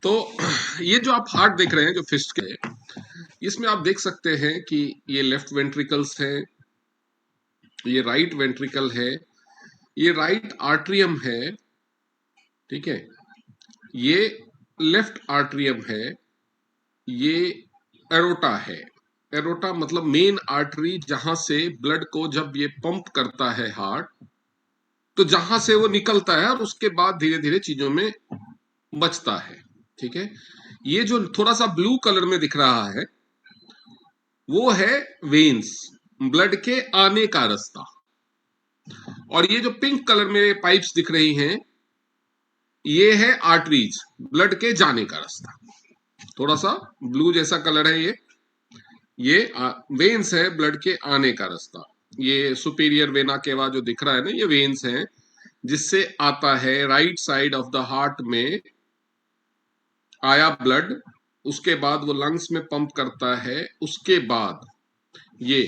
तो ये जो आप हार्ट देख रहे हैं जो फिस्ट के, इसमें आप देख सकते हैं कि ये लेफ्ट वेंट्रिकल्स है, ये राइट वेंट्रिकल है, ये राइट आर्ट्रियम है, ठीक है, ये लेफ्ट आर्ट्रियम है, ये एरोटा है। एरोटा मतलब मेन आर्टरी, जहां से ब्लड को जब ये पंप करता है हार्ट, तो जहां से वो निकलता है और उसके बाद धीरे धीरे चीजों में बचता है, ठीक है। ये जो थोड़ा सा ब्लू कलर में दिख रहा है वो है वेन्स, ब्लड के आने का रास्ता। और ये जो पिंक कलर में पाइप्स दिख रही हैं ये है आर्टरीज, ब्लड के जाने का रास्ता। थोड़ा सा ब्लू जैसा कलर है ये वेन्स है, ब्लड के आने का रास्ता। ये सुपीरियर वेना केवा जो दिख रहा है ना, ये वेन्स हैं जिससे आता है right side of the heart में आया ब्लड, उसके बाद वो लंग्स में पंप करता है, उसके बाद ये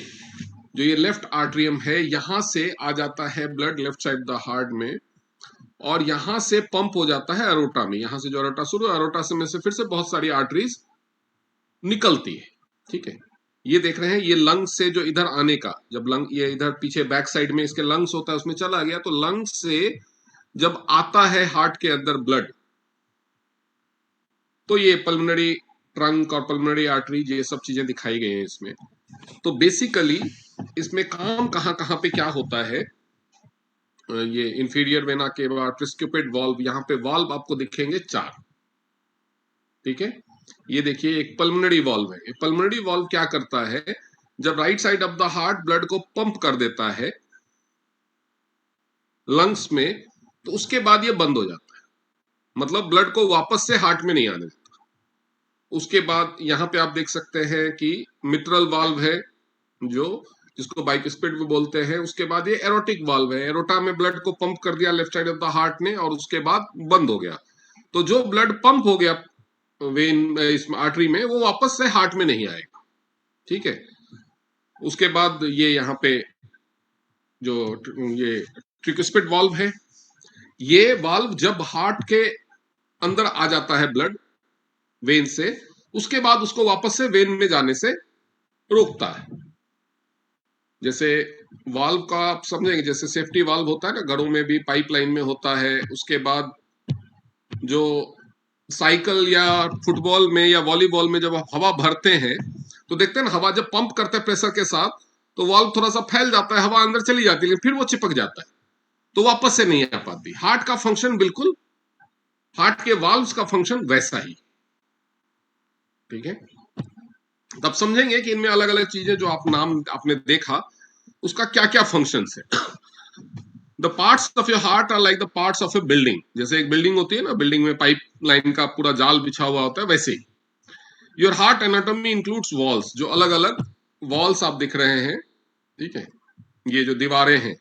जो ये लेफ्ट आर्ट्रियम है यहां से आ जाता है blood left side the heart में, और यहां से पंप हो जाता है अरोटा में। यहां से जो अरोटा शुरू, अरोटा से में से फिर से बहुत सारी आर्टरीज निकलती है, ठीक है। ये देख रहे हैं ये लंग्स से जो इधर आने का, जब लंग ये इधर पीछे बैक साइड में इसके लंग्स होता है उसमें चला गया, तो लंग्स से जब आता है हार्ट के अंदर ब्लड, तो ये पल्मोनरी ट्रंक और पल्मोनरी आर्टरी ये सब चीजें दिखाई गई हैं इसमें। तो बेसिकली इसमें काम कहां कहां पे क्या होता है, ये इंफीरियर वेना केवा, ट्रिस्क्यूपिड वाल्व, यहाँ पे वाल्व आपको दिखेंगे 4, ठीक है। ये देखिए एक पल्मोनरी वाल्व है। पल्मोनरी वाल्व क्या करता है, जब right side of the heart blood को पंप कर देता है लंग्स में, तो उसके बाद ये बंद हो जाता है, मतलब ब्लड को वापस से हार्ट में नहीं आने देता। उसके बाद यहाँ पे आप देख सकते हैं कि मिट्रल वाल्व है जो जिसको बाइस्पिड भी बोलते हैं। उसके बाद ये एरोटिक वाल्व है, एरोटा में ब्लड को पंप कर दिया left side of the heart ने और उसके बाद बंद हो गया। तो जो ब्लड पंप हो गया वेन इस आर्टरी में वो वापस से हार्ट में नहीं आएगा, ठीक है। उसके बाद ये यहाँ पे जो ये ट्रिक्यूस्पिड वाल्व है, ये वाल्व जब हार्ट के अंदर आ जाता है ब्लड वेन से, उसके बाद उसको वापस से वेन में जाने से रोकता है। जैसे वाल्व का आप समझेंगे, जैसे सेफ्टी वाल्व होता है ना घरों में भी, पाइपलाइन में होता है। उसके बाद जो साइकिल या फुटबॉल में या वॉलीबॉल में जब आप हवा भरते हैं तो देखते हैं ना, हवा जब पंप करते हैं प्रेशर के साथ तो वाल्व थोड़ा सा फैल जाता है, हवा अंदर चली जाती है, लेकिन फिर वो चिपक जाता है तो वापस से नहीं आ पाती। हार्ट का फंक्शन बिल्कुल, हार्ट के वाल्व्स का फंक्शन वैसा ही, ठीक है। तब समझेंगे कि इनमें अलग अलग चीजें जो आप नाम आपने देखा उसका क्या क्या फंक्शंस है। The parts of your heart are like the parts of a building. जैसे एक बिल्डिंग होती है ना, बिल्डिंग में पाइप लाइन का पूरा जाल बिछा हुआ होता है, वैसे ही your heart anatomy includes walls, जो अलग अलग वॉल्स आप दिख रहे हैं, ठीक है। ये जो दीवारें हैं,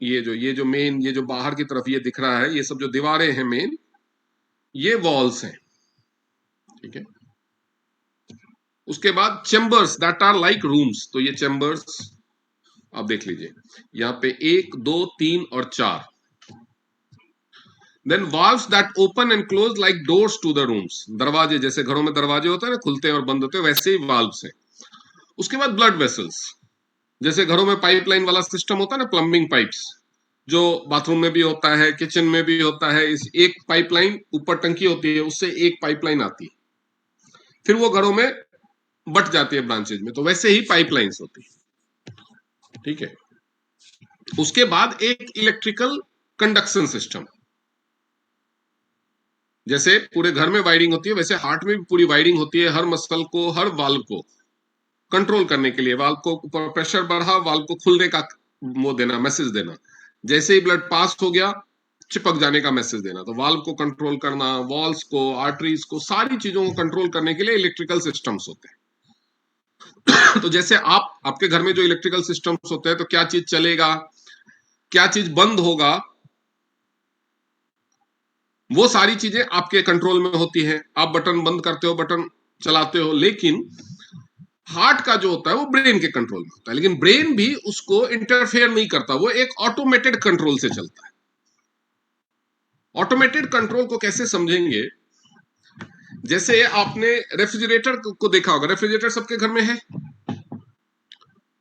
ये जो मेन, ये जो बाहर की तरफ ये दिख रहा है, ये सब जो दीवारें हैं मेन, ये वॉल्स हैं, ठीक है। उसके बाद chambers that are like rooms, तो ये चेम्बर्स आप देख लीजिए, यहाँ पे 1 2 3 और 4। Then valves that open and close like doors to the rooms, दरवाजे जैसे घरों में दरवाजे होते हैं ना, खुलते हैं और बंद होते हैं, वैसे ही वाल्व्स हैं। उसके बाद ब्लड वेसल्स, जैसे घरों में पाइपलाइन वाला सिस्टम होता है ना, प्लम्बिंग पाइप्स, जो बाथरूम में भी होता है, किचन में भी होता है। इस एक पाइपलाइन ऊपर टंकी होती है, उससे एक पाइपलाइन आती है, फिर वो घरों में बट जाती है ब्रांचेज में, तो वैसे ही पाइपलाइंस होती है, ठीक है। उसके बाद एक इलेक्ट्रिकल कंडक्शन सिस्टम, जैसे पूरे घर में वायरिंग होती है वैसे हार्ट में भी पूरी वायरिंग होती है, हर मसल को, हर वाल्व को कंट्रोल करने के लिए। वाल्व को ऊपर प्रेशर बढ़ा, वाल्व को खुलने का वो देना, मैसेज देना। जैसे ही ब्लड पास हो गया, चिपक जाने का मैसेज देना। तो वाल्व को कंट्रोल करना, वॉल्स को, आर्टरीज को, सारी चीजों को कंट्रोल करने के लिए इलेक्ट्रिकल सिस्टम्स होते हैं। तो जैसे आपके घर में जो इलेक्ट्रिकल सिस्टम्स होते हैं, तो क्या चीज चलेगा, क्या चीज बंद होगा, वो सारी चीजें आपके कंट्रोल में होती हैं। आप बटन बंद करते हो, बटन चलाते हो, लेकिन हार्ट का जो होता है वो ब्रेन के कंट्रोल में होता है, लेकिन ब्रेन भी उसको इंटरफेयर नहीं करता, वो एक ऑटोमेटेड कंट्रोल से चलता है। ऑटोमेटेड कंट्रोल को कैसे समझेंगे? जैसे आपने रेफ्रिजरेटर को देखा होगा, रेफ्रिजरेटर सबके घर में है,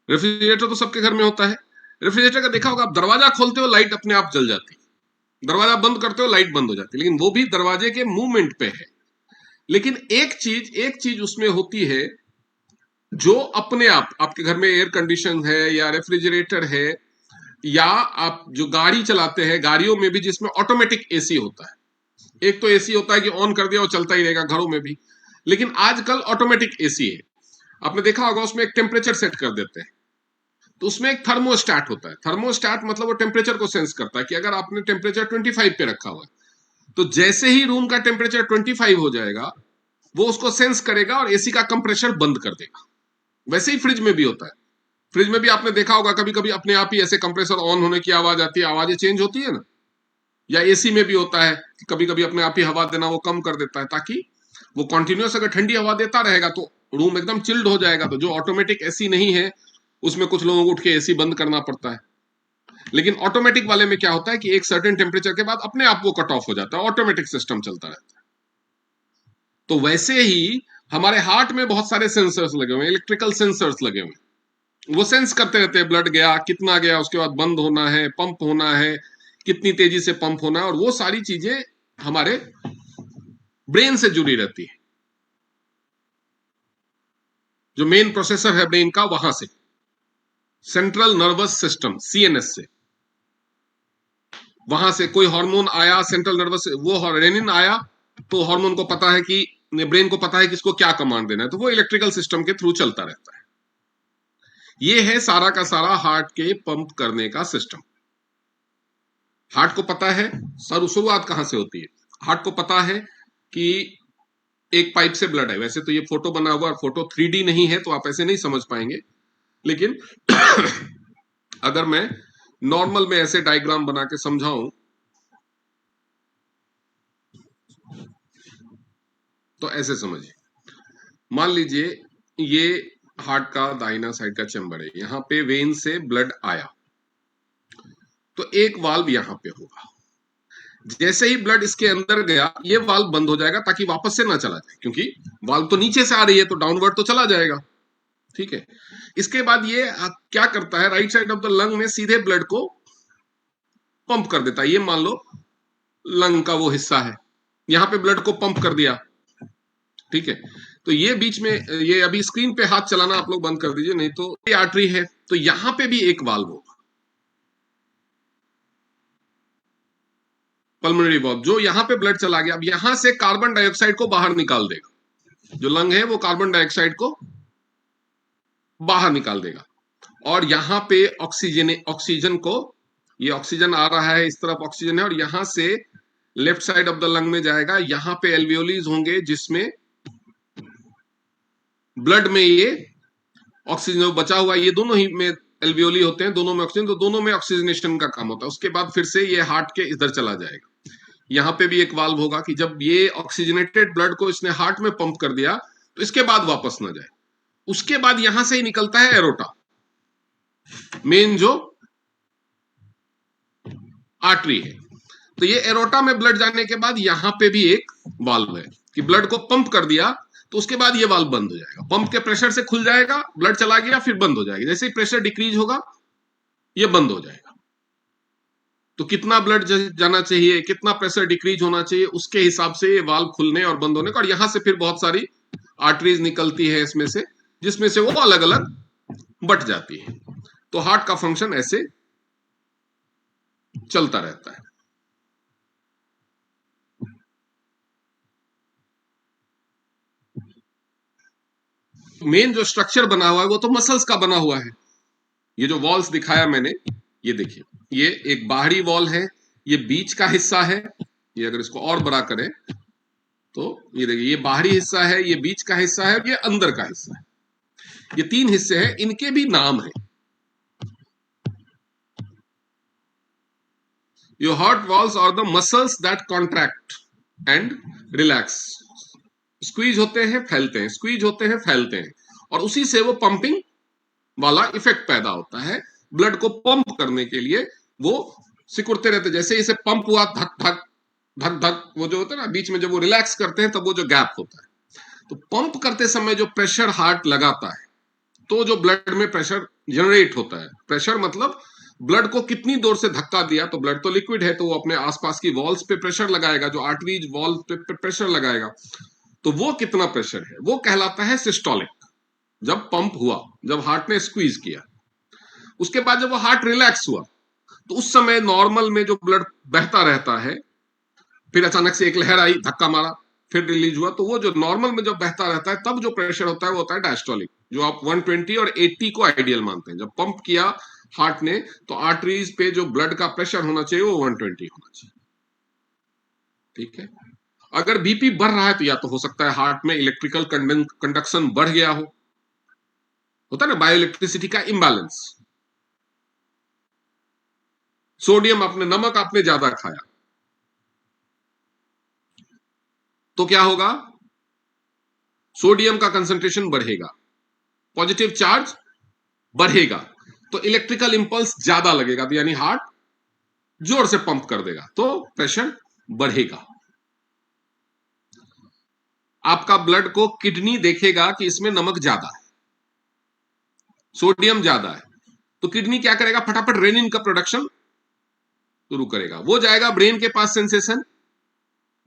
रेफ्रिजरेटर तो सबके घर में होता है। रेफ्रिजरेटर का देखा होगा, आप दरवाजा खोलते हो लाइट अपने आप जल जाती, दरवाजा बंद करते हो लाइट बंद हो जाती, लेकिन वो भी दरवाजे के मूवमेंट पे है। लेकिन एक चीज उसमें होती है जो अपने आप, आपके घर में एयर कंडीशन है या रेफ्रिजरेटर है, या आप जो गाड़ी चलाते हैं, गाड़ियों में भी जिसमें ऑटोमेटिक एसी होता है। एक तो एसी होता है कि ऑन कर दिया और चलता ही रहेगा, घरों में भी, लेकिन आजकल ऑटोमेटिक एसी है। आपने देखा होगा उसमें एक टेम्परेचर सेट कर देते हैं, तो उसमें एक थर्मोस्टैट होता है। थर्मोस्टैट मतलब वो टेम्परेचर को सेंस करता है कि अगर आपने टेम्परेचर 25 पे रखा हुआ है, तो जैसे ही रूम का टेम्परेचर 25 हो जाएगा, वो उसको सेंस करेगा और एसी का कंप्रेशर बंद कर देगा। वैसे ही फ्रिज में भी होता है। फ्रिज में भी आपने देखा होगा कभी कभी अपने आप ही ऐसे कंप्रेसर ऑन होने की आवाज आती है, आवाजें चेंज होती है ना। या एसी में भी होता है कि कभी कभी अपने आप ही हवा देना वो कम कर देता है, ताकि वो कंटिन्यूअस अगर ठंडी हवा देता रहेगा तो रूम एकदम चिल्ड हो जाएगा। तो जो ऑटोमेटिक एसी नहीं है उसमें कुछ लोगों को उठ के एसी बंद करना पड़ता है। लेकिन ऑटोमेटिक वाले में क्या होता है कि एक सर्टेन टेम्परेचर के बाद अपने आप वो कट ऑफ हो जाता है, ऑटोमेटिक सिस्टम चलता रहता है। तो वैसे ही हमारे हार्ट में बहुत सारे सेंसर्स लगे हुए हैं, इलेक्ट्रिकल सेंसर्स लगे हुए हैं। वो सेंस करते रहते हैं, ब्लड गया कितना गया, उसके बाद बंद होना है, पंप होना है, कितनी तेजी से पंप होना है, और वो सारी चीजें हमारे ब्रेन से जुड़ी रहती है। जो मेन प्रोसेसर है ब्रेन का, वहां से, सेंट्रल नर्वस सिस्टम, सीएनएस से, वहां से कोई हार्मोन आया सेंट्रल नर्वस, वो रेनिन आया, तो हार्मोन को पता है कि, ब्रेन को पता है कि इसको क्या कमांड देना है, तो वो इलेक्ट्रिकल सिस्टम के थ्रू चलता रहता है। ये है सारा का सारा हार्ट के पंप करने का सिस्टम। हार्ट को पता है शुरुआत कहां से होती है। हार्ट को पता है कि एक पाइप से ब्लड है। वैसे तो ये फोटो बना हुआ, फोटो 3D नहीं है तो आप ऐसे नहीं समझ पाएंगे, लेकिन अगर मैं नॉर्मल में ऐसे डायग्राम बना के समझाऊं तो ऐसे समझिए। मान लीजिए ये हार्ट का दाहिना साइड का चैम्बर है, यहां पे वेन से ब्लड आया, तो एक वाल्व यहां पे होगा। जैसे ही ब्लड इसके अंदर गया, ये वाल्व बंद हो जाएगा ताकि वापस से ना चला जाए, क्योंकि वाल्व तो नीचे से आ रही है तो डाउनवर्ड तो चला जाएगा। ठीक है। इसके बाद ये क्या करता है, right side of the lung में सीधे ब्लड को पंप कर देता है। ये मान लो लंग का वो हिस्सा है, यहां पे ब्लड को पंप कर दिया। ठीक है। तो ये बीच में, ये अभी स्क्रीन पे हाथ चलाना आप लोग बंद कर दीजिए, नहीं तो ये आर्टरी है, तो यहां पे भी एक वाल्व होगा, पल्मोनरी वाल्व, जो यहां पे ब्लड चला गया, अब यहां से कार्बन डाइऑक्साइड को बाहर निकाल देगा। जो लंग है वो कार्बन डाइऑक्साइड को बाहर निकाल देगा, और यहां पे ऑक्सीजन को, ये ऑक्सीजन आ रहा है, इस तरफ ऑक्सीजन है, और यहां से left side of the lung में जाएगा। यहां पे एल्वियोलीज होंगे जिसमें ब्लड में ये ऑक्सीजन बचा हुआ, ये दोनों ही में एल्वियोली होते हैं, दोनों में ऑक्सीजन, तो दोनों में ऑक्सीजनेशन का काम होता है। उसके बाद फिर से ये हार्ट के इधर चला जाएगा। यहां पे भी एक वाल्व होगा कि जब ये ऑक्सीजनेटेड ब्लड को इसने हार्ट में पंप कर दिया तो इसके बाद वापस ना जाए। उसके बाद यहां से ही निकलता है एरोटा, मेन जो आर्टरी है। तो ये एरोटा में ब्लड जाने के बाद यहां पे भी एक वाल्व है कि ब्लड को पंप कर दिया तो उसके बाद ये वाल्व बंद हो जाएगा, पंप के प्रेशर से खुल जाएगा, ब्लड चला गया, फिर बंद हो जाएगा। जैसे ही प्रेशर डिक्रीज होगा ये बंद हो जाएगा। तो कितना ब्लड जाना चाहिए, कितना प्रेशर डिक्रीज होना चाहिए, उसके हिसाब से ये वाल्व खुलने और बंद होने का, और यहां से फिर बहुत सारी आर्टरीज निकलती है इसमें से, जिसमें से वो अलग अलग बट जाती है। तो हार्ट का फंक्शन ऐसे चलता रहता है। मेन जो स्ट्रक्चर बना हुआ है वो तो मसल्स का बना हुआ है। ये जो वॉल्स दिखाया मैंने, ये देखिए, ये एक बाहरी वॉल है, ये बीच का हिस्सा है। ये अगर इसको और बड़ा करें तो ये देखिए, ये बाहरी हिस्सा है, ये बीच का हिस्सा है, और ये अंदर का हिस्सा है। ये तीन हिस्से हैं, इनके भी नाम है। Your heart walls are the muscles that contract and relax. Squeeze होते हैं, फैलते हैं, स्क्वीज होते हैं, फैलते हैं, और उसी से वो पंपिंग वाला इफेक्ट पैदा होता है। ब्लड को पंप करने के लिए वो सिकुड़ते रहते, जैसे इसे पंप हुआ धक धक, धक धक वो जो होता है ना बीच में, जब वो रिलैक्स करते हैं तब वो जो गैप होता है। तो पंप करते समय जो प्रेशर हार्ट लगाता है, तो जो ब्लड में प्रेशर जनरेट होता है, प्रेशर मतलब ब्लड को कितनी दूर से धक्का दिया, तो ब्लड तो लिक्विड है तो वो अपने आसपास की वॉल्स पे प्रेशर लगाएगा, जो आर्टरीज वॉल पे प्रेशर लगाएगा, तो वो कितना प्रेशर है वो कहलाता है सिस्टोलिक। जब पंप हुआ, जब हार्ट ने स्क्वीज किया, उसके बाद जब वो हार्ट रिलैक्स हुआ, तो उस समय नॉर्मल में जो ब्लड बहता रहता है, फिर अचानक से एक लहर आई, धक्का मारा, फिर रिलीज हुआ, तो वो जो नॉर्मल में जब बहता रहता है तब जो प्रेशर होता है वो होता है डायस्टोलिक, जो आप 120 और 80 को आइडियल मानते हैं। जब पंप किया हार्ट ने, तो आर्टरीज पे जो ब्लड का प्रेशर होना चाहिए वो 120 होना चाहिए। ठीक है। अगर बीपी बढ़ रहा है तो या तो हो सकता है हार्ट में इलेक्ट्रिकल कंडक्शन बढ़ गया हो, होता है ना बायो इलेक्ट्रिसिटी का इम्बैलेंस। सोडियम आपने, नमक आपने ज्यादा खाया तो क्या होगा, सोडियम का कंसंट्रेशन बढ़ेगा, पॉजिटिव चार्ज बढ़ेगा, तो इलेक्ट्रिकल इंपल्स ज्यादा लगेगा, तो यानी हार्ट जोर से पंप कर देगा, तो प्रेशर बढ़ेगा। आपका ब्लड को किडनी देखेगा कि इसमें नमक ज्यादा है, सोडियम ज्यादा है, तो किडनी क्या करेगा, फटाफट रेनिन का प्रोडक्शन शुरू करेगा, वो जाएगा ब्रेन के पास सेंसेशन,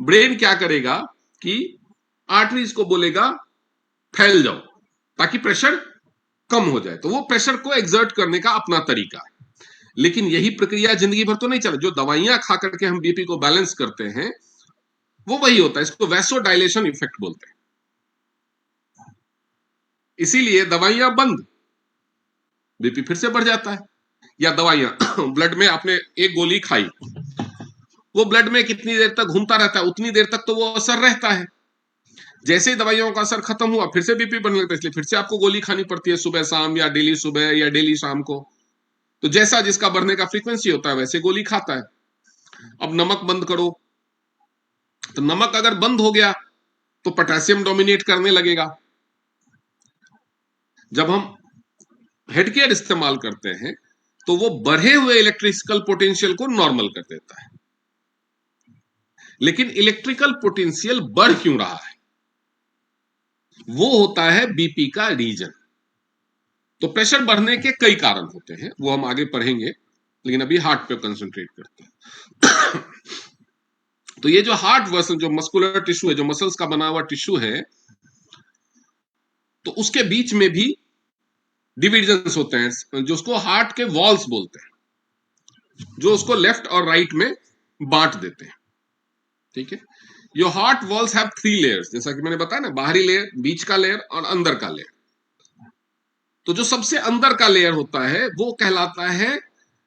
ब्रेन क्या करेगा कि आर्टरीज को बोलेगा फैल जाओ ताकि प्रेशर कम हो जाए, तो वो प्रेशर को एक्सर्ट करने का अपना तरीका है। लेकिन यही प्रक्रिया जिंदगी भर तो नहीं चले, जो दवाइयां खा करके हम बीपी को बैलेंस करते हैं वो वही होता है, इसको वैसोडाइलेशन इफेक्ट बोलते हैं। इसीलिए दवाइयां बंद, बीपी फिर से बढ़ जाता है। या दवाइयां ब्लड में आपने एक गोली खाई, वो ब्लड में कितनी देर तक घूमता रहता है, उतनी देर तक तो वो असर रहता है, जैसे ही दवाइयों का असर खत्म हुआ फिर से बीपी बढ़ने लगता है, इसलिए फिर से आपको गोली खानी पड़ती है सुबह शाम, या डेली सुबह या डेली शाम को। तो जैसा जिसका बढ़ने का फ्रीक्वेंसी होता है वैसे गोली खाता है। अब नमक बंद करो, तो नमक अगर बंद हो गया तो पोटेशियम डोमिनेट करने लगेगा। जब हम हेड केयर इस्तेमाल करते हैं तो वो बढ़े हुए इलेक्ट्रिकल पोटेंशियल को नॉर्मल कर देता है। लेकिन इलेक्ट्रिकल पोटेंशियल बढ़ क्यों रहा है, वो होता है बीपी का रीजन। तो प्रेशर बढ़ने के कई कारण होते हैं, वो हम आगे पढ़ेंगे, लेकिन अभी हार्ट पे कंसंट्रेट करते हैं। तो ये जो हार्ट वर्सन, जो मस्कुलर टिश्यू है, जो मसल्स का बना हुआ टिश्यू है, तो उसके बीच में भी डिविजन्स होते हैं, जो उसको हार्ट के वॉल्स बोलते हैं, जो उसको लेफ्ट और राइट में बांट देते हैं। ठीक है। Your heart walls have 3 layers, जैसा कि मैंने बताया ना, बाहरी लेयर, बीच का लेयर और अंदर का लेयर। तो जो सबसे अंदर का लेयर होता है वो कहलाता है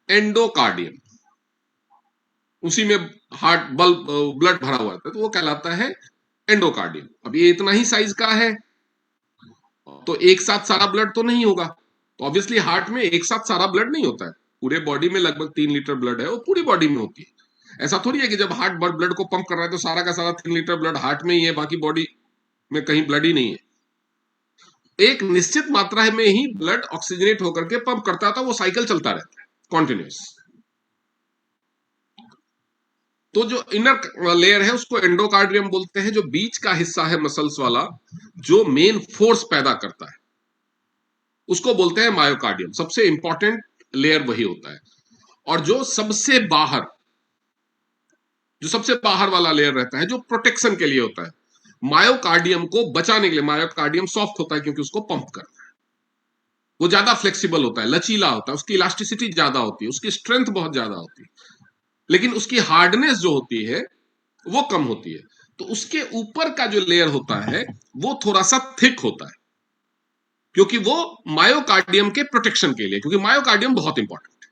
एंडोकार्डियम, उसी में हार्ट ब्लड भरा हुआ है, तो वो कहलाता है एंडोकार्डियम। अब ये इतना ही साइज का है, तो एक साथ सारा ब्लड तो नहीं होगा, तो ऑब्वियसली हार्ट में एक साथ सारा ब्लड नहीं होता है, पूरे बॉडी में लगभग 3 लीटर ब्लड है, वो पूरी बॉडी में होती है। ऐसा थोड़ी है कि जब हार्ट ब्लड को पंप कर रहा है तो सारा का सारा 3 लीटर ब्लड हार्ट में ही है, बाकी बॉडी में कहीं ब्लड ही नहीं है। एक निश्चित मात्रा में ही ब्लड ऑक्सीजनेट होकर के पंप करता था, वो साइकिल चलता रहता है कॉन्टिन्यूस। तो जो इनर लेयर है उसको एंडोकार्डियम बोलते हैं, जो बीच का हिस्सा है मसल्स वाला, जो मेन फोर्स पैदा करता है, उसको बोलते हैं मायोकार्डियम। सबसे इंपॉर्टेंट लेयर वही होता है। और जो सबसे बाहर वाला लेयर रहता है, जो प्रोटेक्शन के लिए होता है, मायोकार्डियम को बचाने के लिए। मायोकार्डियम सॉफ्ट होता है क्योंकि उसको पंप करता है, वो ज्यादा फ्लेक्सिबल होता है, लचीला होता है, उसकी इलास्टिसिटी ज्यादा होती है, उसकी स्ट्रेंथ बहुत ज्यादा होती है, लेकिन उसकी हार्डनेस जो होती है वो कम होती है। तो उसके ऊपर का जो लेयर होता है वो थोड़ा सा थिक होता है, क्योंकि वो मायोकार्डियम के प्रोटेक्शन के लिए, क्योंकि मायोकार्डियम बहुत इंपॉर्टेंट है।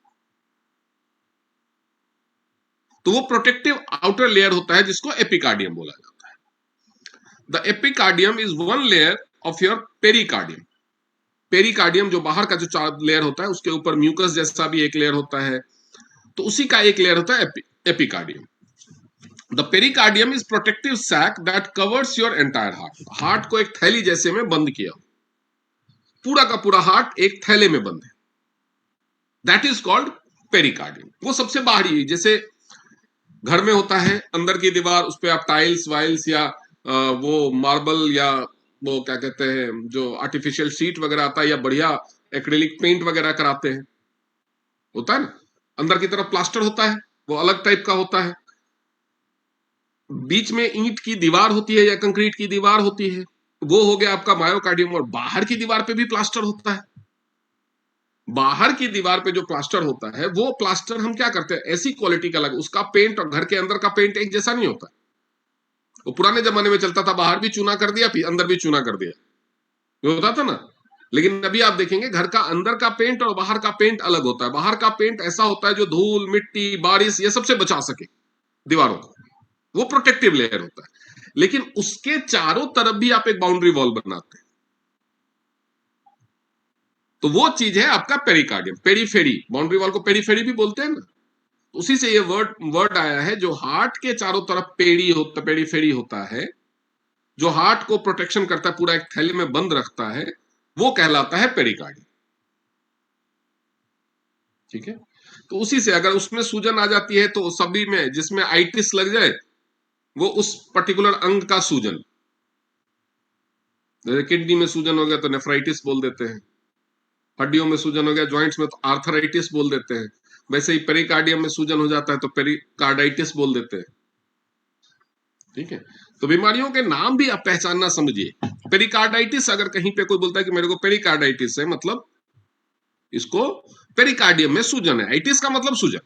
तो वो प्रोटेक्टिव आउटर लेयर होता है जिसको एपिकार्डियम बोला जाता है। The epicardium is one layer of your pericardium. Pericardium जो बाहर का जो चार लेयर होता है, उसके ऊपर म्यूकस जैसा भी एक लेयर होता है, तो उसी का एक लेयर होता है epicardium. The pericardium is protective sac that covers your entire heart. Heart को एक थैली जैसे में बंद किया, पूरा का पूरा हार्ट एक थैले में बंद है, दैट इज कॉल्ड पेरिकार्डियम। वो सबसे बाहरी, जैसे घर में होता है अंदर की दीवार, उस पे आप टाइल्स वाइल्स या वो मार्बल या वो क्या कहते हैं जो आर्टिफिशियल शीट वगैरह आता है या बढ़िया एक्रेलिक पेंट वगैरह कराते हैं, होता है ना। अंदर की तरफ प्लास्टर होता है, वो अलग टाइप का होता है। बीच में ईंट की दीवार होती है या कंक्रीट की दीवार होती है, वो हो गया आपका मायोकार्डियम। और बाहर की दीवार पे भी प्लास्टर होता है। बाहर की दीवार पे जो प्लास्टर होता है, वो प्लास्टर हम क्या करते हैं, ऐसी क्वालिटी का लगा, उसका पेंट और घर के अंदर का पेंट एक जैसा नहीं होता। वो पुराने जमाने में चलता था, बाहर भी चूना कर दिया, फिर अंदर भी चूना कर दिया, ये होता था ना। लेकिन अभी आप देखेंगे घर का अंदर का पेंट और बाहर का पेंट अलग होता है। बाहर का पेंट ऐसा होता है जो धूल मिट्टी बारिश ये सबसे बचा सके दीवारों को, वो प्रोटेक्टिव लेयर होता है। लेकिन उसके चारों तरफ भी आप एक बाउंड्री वॉल बनाते हैं, तो वो चीज है आपका पेरिकार्डियम, पेरीफेरी। बाउंड्री वॉल को पेरीफेरी भी बोलते हैं ना, उसी से ये वर्ड वर्ड आया है। जो हार्ट के चारों तरफ पेरीफेरी होता है, जो हार्ट को प्रोटेक्शन करता है, पूरा एक थैले में बंद रखता है, वो कहलाता है पेरिकार्डियम। ठीक है, तो उसी से अगर उसमें सूजन आ जाती है तो सभी में जिसमें आइटिस लग जाए, वो उस पर्टिकुलर अंग का सूजन, जैसे किडनी में सूजन हो गया तो नेफ्राइटिस बोल देते हैं, हड्डियों में सूजन हो गया जॉइंट्स में तो आर्थराइटिस बोल देते हैं, वैसे ही पेरिकार्डियम में सूजन हो जाता है तो पेरिकार्डाइटिस बोल देते हैं। ठीक है, तो बीमारियों के नाम भी आप पहचानना समझिए। पेरिकार्डाइटिस अगर कहीं पे कोई बोलता है कि मेरे को पेरिकार्डाइटिस है, मतलब इसको पेरिकार्डियम में सूजन है। आइटिस का मतलब सूजन।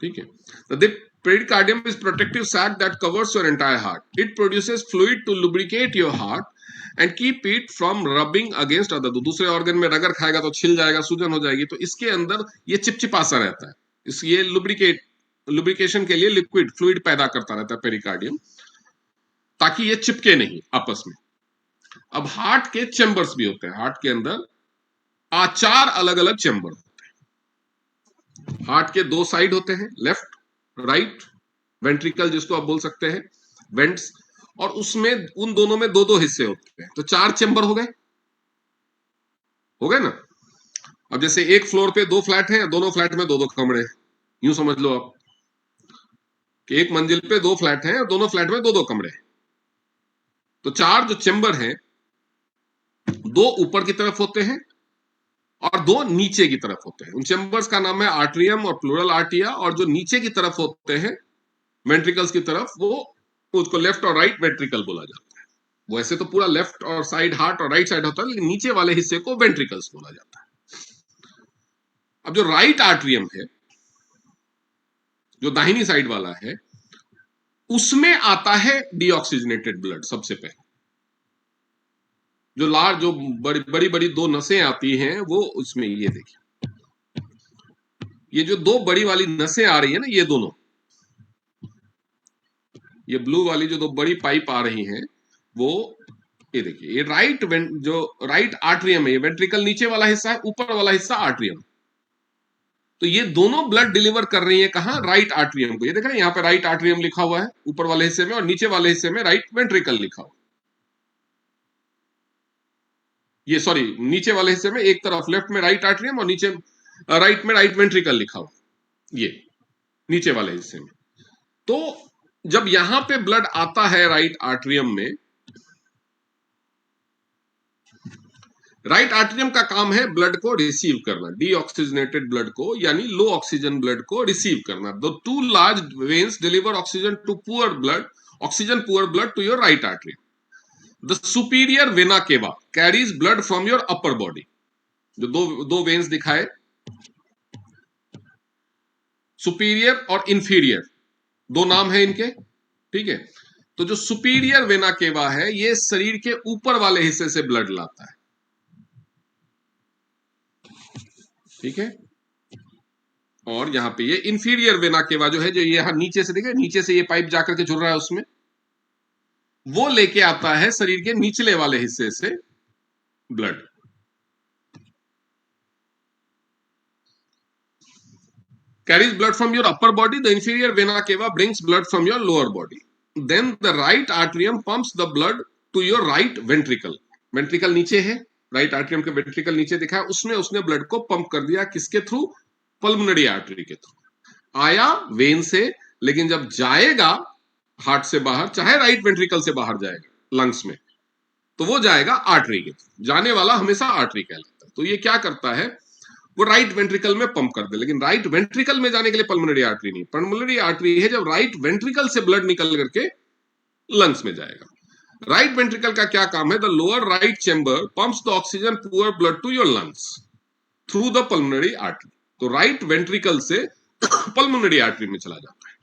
ठीक है, the pericardium is protective sac that covers your entire heart. It produces fluid to lubricate your heart and keep it from rubbing against other। तो दूसरे ऑर्गन में रगड़ खाएगा तो छिल जाएगा, सूजन हो जाएगी, तो इसके अंदर ये चिपचिपा सा रहता है। इस ये लुब्रिकेशन के लिए लिक्विड फ्लूइड पैदा करता रहता है पेरिकार्डियम, ताकि ये चिपके नहीं आपस में। अब हार्ट के चेंबर्स भी होते हैं। हार्ट के अंदर चार अलग अलग चेंबर। हार्ट के दो साइड होते हैं, लेफ्ट राइट, वेंट्रिकल जिसको आप बोल सकते हैं, वेंट्स, और उसमें उन दोनों में दो दो हिस्से होते हैं, तो चार चेंबर हो गए ना। अब जैसे एक फ्लोर पे दो फ्लैट है, दोनों फ्लैट में दो दो कमरे हैं, यूं समझ लो आप कि एक मंजिल पे दो फ्लैट हैं और दोनों फ्लैट में दो दो कमरे हैं। तो चार जो चेंबर हैं, दो ऊपर की तरफ होते हैं और दो नीचे की तरफ होते हैं। उन चेंबर्स का नाम है आर्ट्रियम और प्लूरल आर्टिया। और जो नीचे की तरफ होते हैं वेंट्रिकल्स की तरफ, वो उसको लेफ्ट और राइट वेंट्रिकल बोला जाता है। वैसे तो पूरा लेफ्ट और साइड हार्ट और राइट साइड होता है, लेकिन नीचे वाले हिस्से को वेंट्रिकल्स बोला जाता है। अब जो राइट आर्ट्रियम है, जो दाहिनी साइड वाला है, उसमें आता है डीऑक्सीजनेटेड ब्लड सबसे पहले। जो बड़ी बड़ी बड़ी दो नसें आती हैं, वो उसमें, ये देखिए, ये जो दो बड़ी वाली नसें आ रही है ना, ये दोनों, ये ब्लू वाली जो दो बड़ी पाइप आ रही हैं, वो ये देखिए, ये जो राइट आर्ट्रियम है, ये वेंट्रिकल नीचे वाला हिस्सा है, ऊपर वाला हिस्सा आर्ट्रियम। तो ये दोनों ब्लड डिलीवर कर रही है कहां, राइट आर्ट्रियम को। ये देख रहे हैं यहाँ पे राइट आर्ट्रियम लिखा हुआ है ऊपर वाले हिस्से में, और नीचे वाले हिस्से में राइट वेंट्रिकल लिखा हुआ। ये सॉरी, नीचे वाले हिस्से में एक तरफ लेफ्ट में राइट आर्ट्रियम और नीचे राइट में राइट वेंट्रिकल लिखा हुआ, ये नीचे वाले हिस्से में। तो जब यहां पे ब्लड आता है राइट आर्ट्रियम में, राइट आर्ट्रियम का काम है ब्लड को रिसीव करना, डीऑक्सीजनेटेड ब्लड को, यानी लो ऑक्सीजन ब्लड को रिसीव करना। The two large veins deliver oxygen to poor blood, oxygen poor blood to your right atrium. The superior vena cava carries blood from your upper body. जो दो veins दिखाए, superior और inferior, दो नाम है इनके। ठीक है, तो जो सुपीरियर वेना केवा है, ये शरीर के ऊपर वाले हिस्से से ब्लड लाता है। ठीक है, और यहां पे ये इंफीरियर वेना केवा जो है, जो ये यहां नीचे से, देखिए नीचे से ये पाइप जाकर के जुड़ रहा है उसमें, वो लेके आता है शरीर के निचले वाले हिस्से से blood. carries blood from your upper body, the inferior vena cava brings blood from your lower body. Then the right atrium pumps the blood to your right ventricle. Ventricle नीचे है, राइट आर्ट्रियम के ventricle नीचे दिखा है, उसमें उसने blood को pump कर दिया, किसके थ्रू, पल्मोनरी आर्टरी के थ्रू। आया वेन से, लेकिन जब जाएगा हार्ट से बाहर, चाहे राइट वेंट्रिकल से बाहर जाएगा लंग्स में, तो वो जाएगा आर्टरी के थ्रू। जाने वाला हमेशा आर्टरी कहलाता है। तो ये क्या करता है, वो राइट वेंट्रिकल में पंप कर दे। लेकिन राइट वेंट्रिकल में जाने के लिए पल्मोनरी आर्टरी नहीं, पल्मोनरी आर्टरी है जब राइट वेंट्रिकल से ब्लड निकल करके लंग्स में जाएगा। राइट वेंट्रिकल का क्या काम है, the lower right chamber pumps the oxygen poor blood to your lungs through the pulmonary artery. तो राइट वेंट्रिकल से पल्मोनरी आर्टरी में चला जाता है।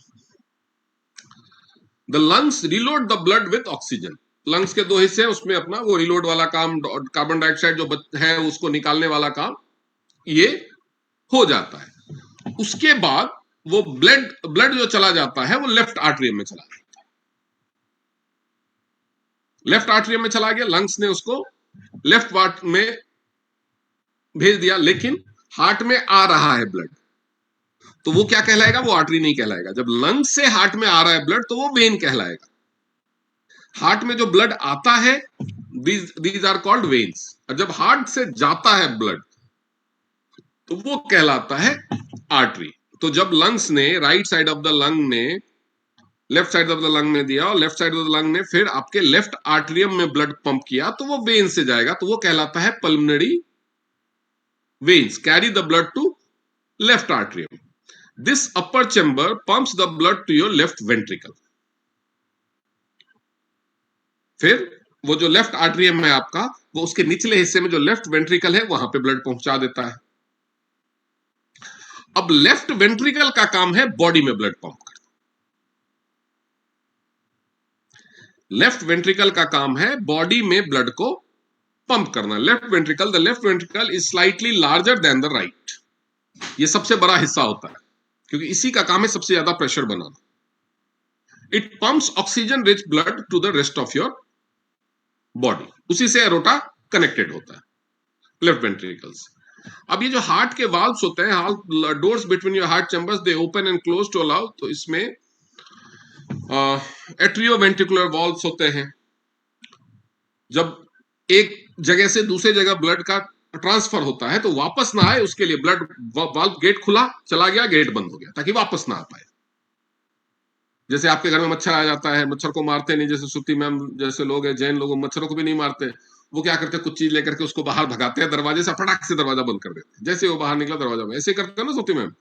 The lungs reload the blood with oxygen. Lungs के दो हिस्से हैं, उसमें अपना वो रिलोड वाला काम, कार्बन डाइऑक्साइड जो है उसको निकालने वाला काम ये हो जाता है। उसके बाद वो ब्लड जो चला जाता है वो लेफ्ट आर्टरियम में चला जाता है। लेफ्ट आर्टरियम में चला गया, लंग्स ने उसको लेफ्ट पार्ट में भेज दिया, लेकिन हार्ट में आ रहा है ब्लड, तो वो क्या कहलाएगा, वो आर्टरी नहीं कहलाएगा। जब लंग्स से हार्ट में आ रहा है ब्लड तो वो वेन कहलाएगा। हार्ट में जो ब्लड आता है दीज आर कॉल्ड वेन्स, और जब हार्ट से जाता है ब्लड तो वो कहलाता है आर्टरी। तो जब लंग्स ने right side of the lung ने left side of the lung में दिया और left side of the lung ने फिर आपके लेफ्ट आर्टरियम में ब्लड पंप किया, तो वो वेन से जाएगा, तो वो कहलाता है pulmonary veins carry the blood to left atrium. This upper chamber pumps the blood to your left ventricle. फिर वो जो लेफ्ट आर्टरियम है आपका, वो उसके निचले हिस्से में जो लेफ्ट वेंट्रिकल है वहां पे ब्लड पहुंचा देता है। अब लेफ्ट वेंट्रिकल का काम है बॉडी में ब्लड पंप करना। लेफ्ट वेंट्रिकल का काम है बॉडी में ब्लड को पंप करना। The left ventricle is slightly larger than the right. ये सबसे बड़ा हिस्सा होता है, क्योंकि इसी का काम है सबसे ज्यादा प्रेशर बनाना। It pumps oxygen rich blood to the rest of your body. उसी से एरोटा कनेक्टेड होता है, लेफ्ट वेंट्रिकल से। अब ये जो हार्ट के वाल्व्स होते हैं, doors between your heart chambers, they open and close to allow, तो इसमें एट्रियोवेंट्रिकुलर वाल्व्स होते हैं। जब एक जगह से दूसरे जगह ब्लड का ट्रांसफर होता है तो वापस ना आए उसके लिए ब्लड वाल्व, गेट खुला चला गया, गेट बंद हो गया, ताकि वापस ना आ पाए। जैसे आपके घर में मच्छर आ जाता है, मच्छर को मारते नहीं, जैसे सुत्ती मैम जैसे लोग हैं, जैन लोग मच्छरों को भी नहीं मारते, वो क्या करते हैं, कुछ चीज लेकर के उसको बाहर भगाते हैं, दरवाजे से फटाक से दरवाजा बंद कर देते हैं। जैसे वो बाहर निकला दरवाजा में, ऐसे करते हैं ना सुत्ती मैम।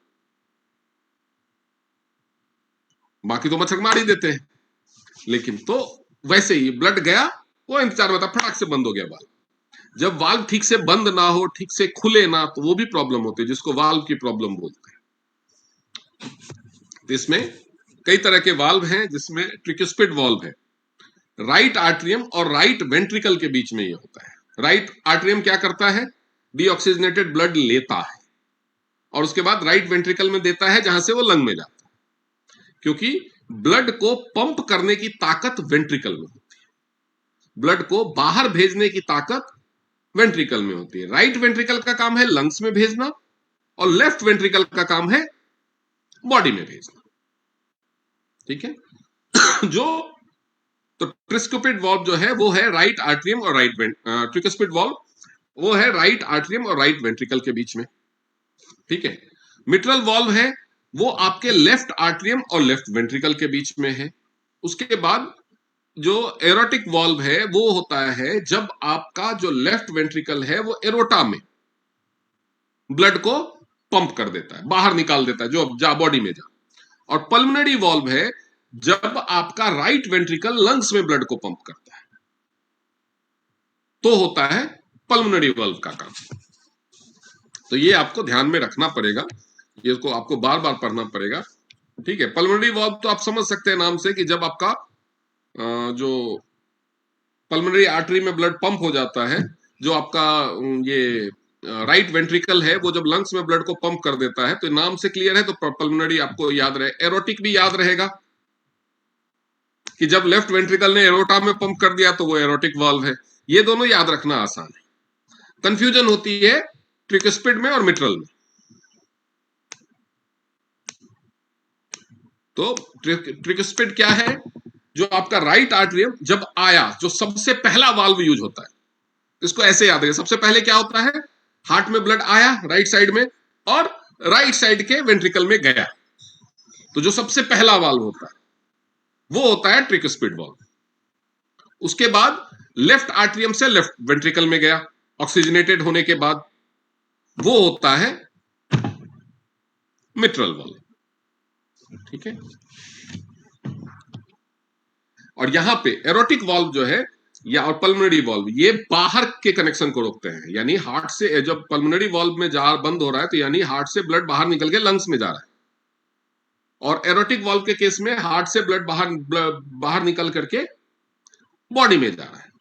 बाकी तो मच्छर मार ही देते हैं, लेकिन तो वैसे ही ब्लड गया, वो इंतजार में था, फटाक से बंद हो गया वाल्व। जब वाल्व ठीक से बंद ना हो, ठीक से खुले ना, तो वो भी प्रॉब्लम होती है, जिसको वाल्व की प्रॉब्लम बोलते हैं। तो इसमें कई तरह के वाल्व हैं, जिसमें ट्रिक्यूस्पिड वाल्व है। राइट आर्टरियम और राइट वेंट्रिकल के बीच में ये होता है। राइट आर्टरियम क्या करता है, डीऑक्सीजनेटेड ब्लड लेता है और उसके बाद राइट वेंट्रिकल में देता है, जहां से वो लंग में जाता है, क्योंकि ब्लड को पंप करने की ताकत वेंट्रिकल में होती है, ब्लड को बाहर भेजने की ताकत वेंट्रिकल में होती है। राइट वेंट्रिकल का काम है लंग्स में भेजना और लेफ्ट वेंट्रिकल का काम है बॉडी में भेजना। ठीक है। जो तो ट्रिस्कोपिड वाल्व जो है वो है राइट आर्टरियम और राइट ट्रिस्कोपिड वाल्व वो है राइट आर्टरियम और राइट वेंट्रिकल के बीच में। ठीक है। मिट्रल वाल्व है वो आपके लेफ्ट आर्टरियम और लेफ्ट वेंट्रिकल के बीच में है। उसके बाद जो एरोटिक वाल्व है वो होता है जब आपका जो लेफ्ट वेंट्रिकल है वो एरोटा में ब्लड को पंप कर देता है, बाहर निकाल देता है, जो जा बॉडी में जा। और पल्मोनरी वाल्व है जब आपका राइट वेंट्रिकल लंग्स में ब्लड को पंप करता है, तो होता है पल्मोनरी वाल्व का काम। तो ये आपको ध्यान में रखना पड़ेगा, ये को आपको बार बार पढ़ना पड़ेगा। ठीक है। पल्मोनरी वाल्व तो आप समझ सकते हैं नाम से कि जब आपका जो पल्मोनरी आर्टरी में ब्लड पंप हो जाता है, जो आपका ये राइट वेंट्रिकल है वो जब लंग्स में ब्लड को पंप कर देता है, तो नाम से क्लियर है, तो पल्मोनरी आपको याद रहे। एरोटिक भी याद रहेगा कि जब लेफ्ट वेंट्रिकल ने एरोटा में पंप कर दिया तो वो एरोटिक वाल्व है। ये दोनों याद रखना आसान है। कंफ्यूजन होती है ट्रिक्यूस्पिड में और मिट्रल में। तो ट्रिक्यूस्पिड क्या है, जो आपका राइट आर्टरियम जब आया, जो सबसे पहला वाल्व यूज होता है, इसको ऐसे याद रखिए। सबसे पहले क्या होता है, हार्ट में ब्लड आया राइट साइड में, और राइट साइड के वेंट्रिकल में गया। तो जो सबसे पहला वाल्व होता है वो होता है ट्रिक्स्पिड वाल्व। उसके बाद लेफ्ट आर्ट्रियम से लेफ्ट वेंट्रिकल में गया ऑक्सीजनेटेड होने के बाद, वो होता है मिट्रल वाल्व। ठीक है। और यहां पे एरोटिक वाल्व जो है या और पल्मोनरी वाल्व, ये बाहर के कनेक्शन को रोकते हैं। यानी हार्ट से जब पल्मोनरी वाल्व में जार बंद हो रहा है तो यानी हार्ट से ब्लड बाहर निकल के लंग्स में जा रहा है, और एरोटिक वाल्व के केस में हार्ट से ब्लड बाहर निकल करके बॉडी में जा रहा है।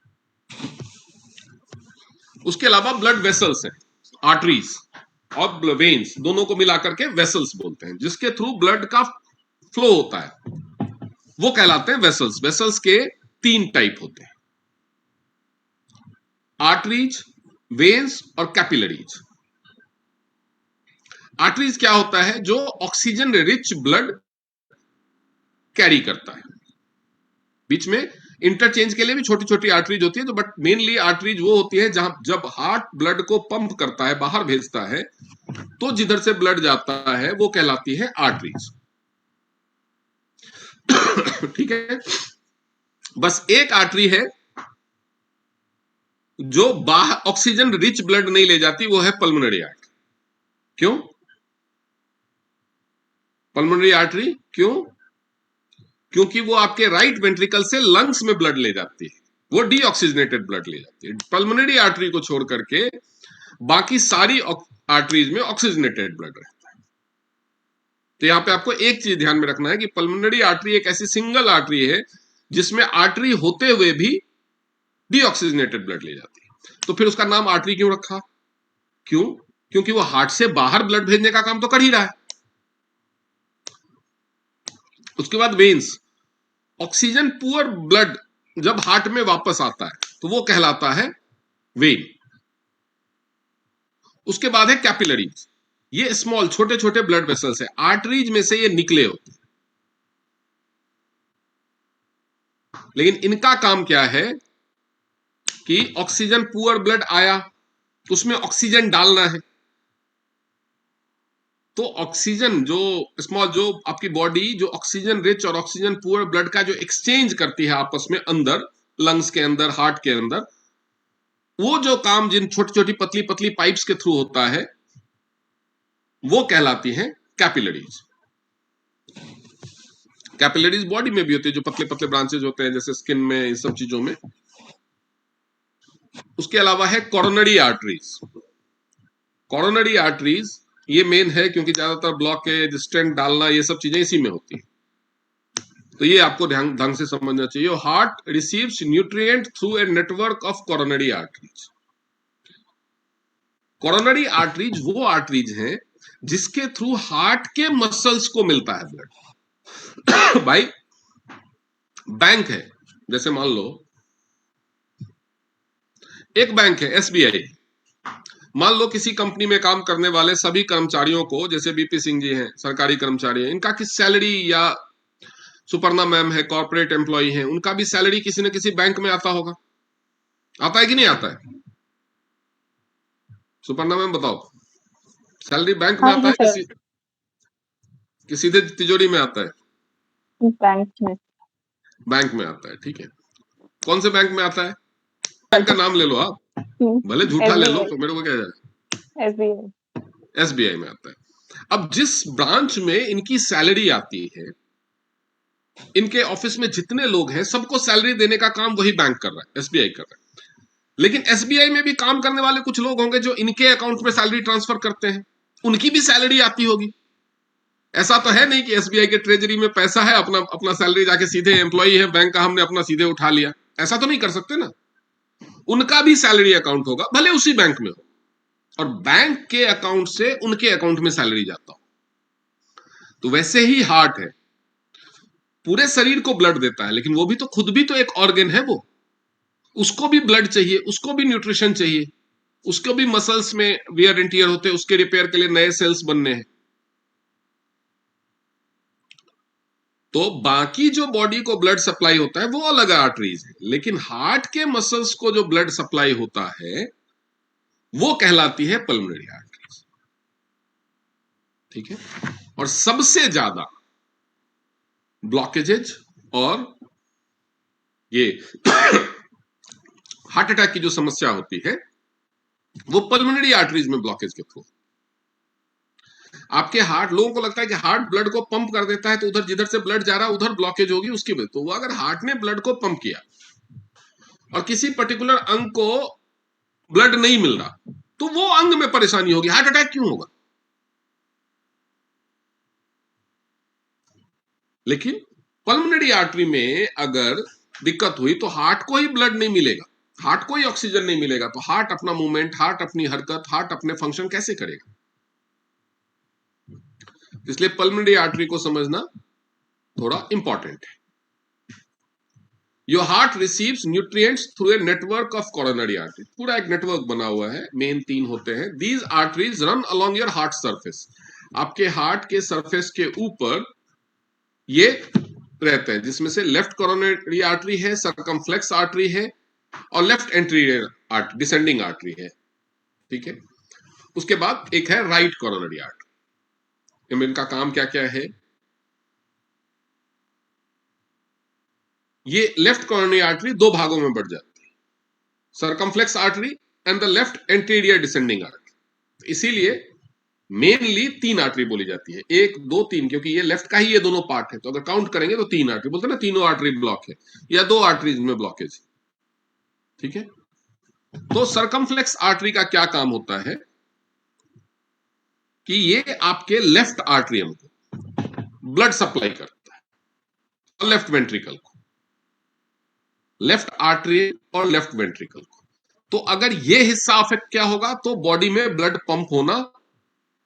उसके अलावा ब्लड वेसल्स हैं, आर्टरीज और वेन्स दोनों को मिलाकर के वेसल्स बोलते हैं, जिसके थ्रू ब्लड का फ्लो होता है, वो कहलाते हैं वेसल्स। वेसल्स के 3 टाइप होते हैं, आर्टरीज, वेन्स और कैपिलरीज। आर्टरीज क्या होता है? जो ऑक्सीजन रिच ब्लड कैरी करता है। बीच में इंटरचेंज के लिए भी छोटी छोटी आर्टरीज होती है, तो बट मेनली आर्टरीज वो होती है जहां जब हार्ट ब्लड को पंप करता है, बाहर भेजता है, तो जिधर से ब्लड जाता है वो कहलाती है आर्टरीज। ठीक है। बस एक आर्टरी है जो बाहर ऑक्सीजन रिच ब्लड नहीं ले जाती, वो है पल्मोनरी आर्टरी। क्यों पल्मोनरी आर्टरी? क्योंकि वो आपके राइट वेंट्रिकल से लंग्स में ब्लड ले जाती है, वो डीऑक्सीजनेटेड ब्लड ले जाती है। पल्मोनरी आर्टरी को छोड़ करके बाकी सारी आर्टरीज में ऑक्सीजनेटेड ब्लड रहता है। तो यहां पे आपको एक चीज ध्यान में रखना है कि पल्मोनरी आर्टरी एक ऐसी सिंगल आर्टरी है जिसमें आर्टरी होते हुए भी डीऑक्सीजनेटेड ब्लड ले जाती है। तो फिर उसका नाम आर्टरी क्यों रखा? क्योंकि वो हार्ट से बाहर ब्लड भेजने का काम तो कर ही रहा है। उसके बाद वेन्स, ऑक्सीजन पुअर ब्लड जब हार्ट में वापस आता है तो वो कहलाता है वेन। उसके बाद है कैपिलरीज, ये स्मॉल छोटे छोटे ब्लड वेसल्स है, आर्टरीज में से ये निकले होते हैं। लेकिन इनका काम क्या है कि ऑक्सीजन पुअर ब्लड आया तो उसमें ऑक्सीजन डालना है। तो ऑक्सीजन जो स्मॉल, जो आपकी बॉडी जो ऑक्सीजन रिच और ऑक्सीजन पुअर ब्लड का जो एक्सचेंज करती है आपस में अंदर लंग्स के अंदर, हार्ट के अंदर, वो जो काम जिन छोटी छोटी पतली पतली पाइप्स के थ्रू होता है वो कहलाती हैं कैपिलरीज। कैपिलरीज बॉडी में भी होती है, जो पतले पतले ब्रांचेज होते हैं जैसे स्किन में, इन सब चीजों में। उसके अलावा है कोरोनरी आर्टरीज। कोरोनरी आर्टरीज ये मेन है क्योंकि ज्यादातर ब्लॉकेज, स्टेंट डालना, ये सब चीजें इसी में होती है। तो ये आपको ध्यान ढंग से समझना चाहिए। Heart receives nutrient through a network of coronary arteries. Coronary arteries वो आर्टरीज हैं जिसके थ्रू हार्ट के मसल्स को मिलता है ब्लड। भाई बैंक है, जैसे मान लो एक बैंक है एसबीआई, मान लो किसी कंपनी में काम करने वाले सभी कर्मचारियों को, जैसे बीपी सिंह जी हैं सरकारी कर्मचारी हैं, इनका किस सैलरी, या सुपर्णा मैम है कॉर्पोरेट एम्प्लॉय हैं, उनका भी सैलरी किसी न किसी बैंक में आता होगा। आता है कि नहीं आता है? सुपर्णा मैम बताओ, सैलरी बैंक में हाँ आता जी है सर, कि सीधे तिजोरी में आता है? बैंक में। बैंक में आता है। ठीक है, कौन से बैंक में आता है? बैंक का नाम ले लो आप, भले झूठा ले लो, एसबीआई। तो मेरे को क्या जाए। एसबीआई। एसबीआई में आता है। अब जिस ब्रांच में इनकी सैलरी आती है, इनके ऑफिस में जितने लोग हैं सबको सैलरी देने का काम वही बैंक कर रहा है, एसबीआई कर रहा है। लेकिन एसबीआई में भी काम करने वाले कुछ लोग होंगे जो इनके अकाउंट में सैलरी ट्रांसफर करते हैं, उनकी भी सैलरी आती होगी। ऐसा तो है नहीं कि एसबीआई के ट्रेजरी में पैसा है, अपना अपना सैलरी जाके सीधे एम्प्लॉई है बैंक का, हमने अपना सीधे उठा लिया, ऐसा तो नहीं कर सकते ना। उनका भी सैलरी अकाउंट होगा, भले उसी बैंक में हो, और बैंक के अकाउंट से उनके अकाउंट में सैलरी जाता हो। तो वैसे ही हार्ट है, पूरे शरीर को ब्लड देता है, लेकिन वो भी तो खुद भी तो एक ऑर्गन है, वो उसको भी ब्लड चाहिए, उसको भी न्यूट्रिशन चाहिए, उसको भी मसल्स में वियर एंड टियर होते हैं, उसके रिपेयर के लिए नए सेल्स बनने हैं। तो बाकी जो बॉडी को ब्लड सप्लाई होता है वो अलग आर्टरीज है, लेकिन हार्ट के मसल्स को जो ब्लड सप्लाई होता है वो कहलाती है पल्मोनरी आर्टरीज। ठीक है। और सबसे ज्यादा ब्लॉकेजेज और ये हार्ट अटैक की जो समस्या होती है वो पल्मोनरी आर्टरीज में ब्लॉकेज के थ्रू। आपके हार्ट, लोगों को लगता है कि हार्ट ब्लड को पंप कर देता है तो उधर जिधर से ब्लड जा रहा है उधर ब्लॉकेज होगी उसकी वजह। तो वो अगर हार्ट ने ब्लड को पंप किया और किसी पर्टिकुलर अंग को ब्लड नहीं मिल रहा तो वो अंग में परेशानी होगी। हार्ट अटैक क्यों होगा? लेकिन पल्मोनरी आर्टरी में अगर दिक्कत हुई तो हार्ट को ही ब्लड नहीं मिलेगा, हार्ट को ही ऑक्सीजन नहीं मिलेगा, तो हार्ट अपना मूवमेंट, हार्ट अपनी हरकत, हार्ट अपने फंक्शन कैसे करेगा? इसलिए पल्मोनरी आर्टरी को समझना थोड़ा इंपॉर्टेंट है। Your heart receives nutrients through a network of coronary artery. पूरा एक नेटवर्क बना हुआ है, मेन 3 होते हैं। These arteries run along your heart surface. आपके हार्ट के सरफेस के ऊपर ये रहते हैं, जिसमें से लेफ्ट कोरोनरी आर्टरी है, सर्कमफ्लेक्स आर्टरी है और left anterior artery, descending artery है। ठीक है। उसके बाद एक है राइट कोरोनरी आर्टरी। इनका काम क्या क्या है? ये लेफ्ट कोरोनरी आर्टरी 2 भागों में बढ़ जाती है, circumflex artery and the left anterior descending artery. इसीलिए मेनली 3 आर्टरी बोली जाती है, 1 2 3, क्योंकि ये लेफ्ट का ही ये दोनों पार्ट है। तो अगर काउंट करेंगे तो 3 आर्टरी बोलते हैं ना, तीनों आर्टरी ब्लॉक है या 2 आर्टरीज में ब्लॉकेज। ठीक है। तो सर्कमफ्लेक्स आर्टरी का क्या काम होता है कि ये आपके लेफ्ट आर्टरियम को ब्लड सप्लाई करता है, लेफ्ट वेंट्रिकल को, लेफ्ट आर्टरियम और लेफ्ट वेंट्रिकल को। तो अगर ये हिस्सा अफेक्ट क्या होगा तो बॉडी में ब्लड पंप होना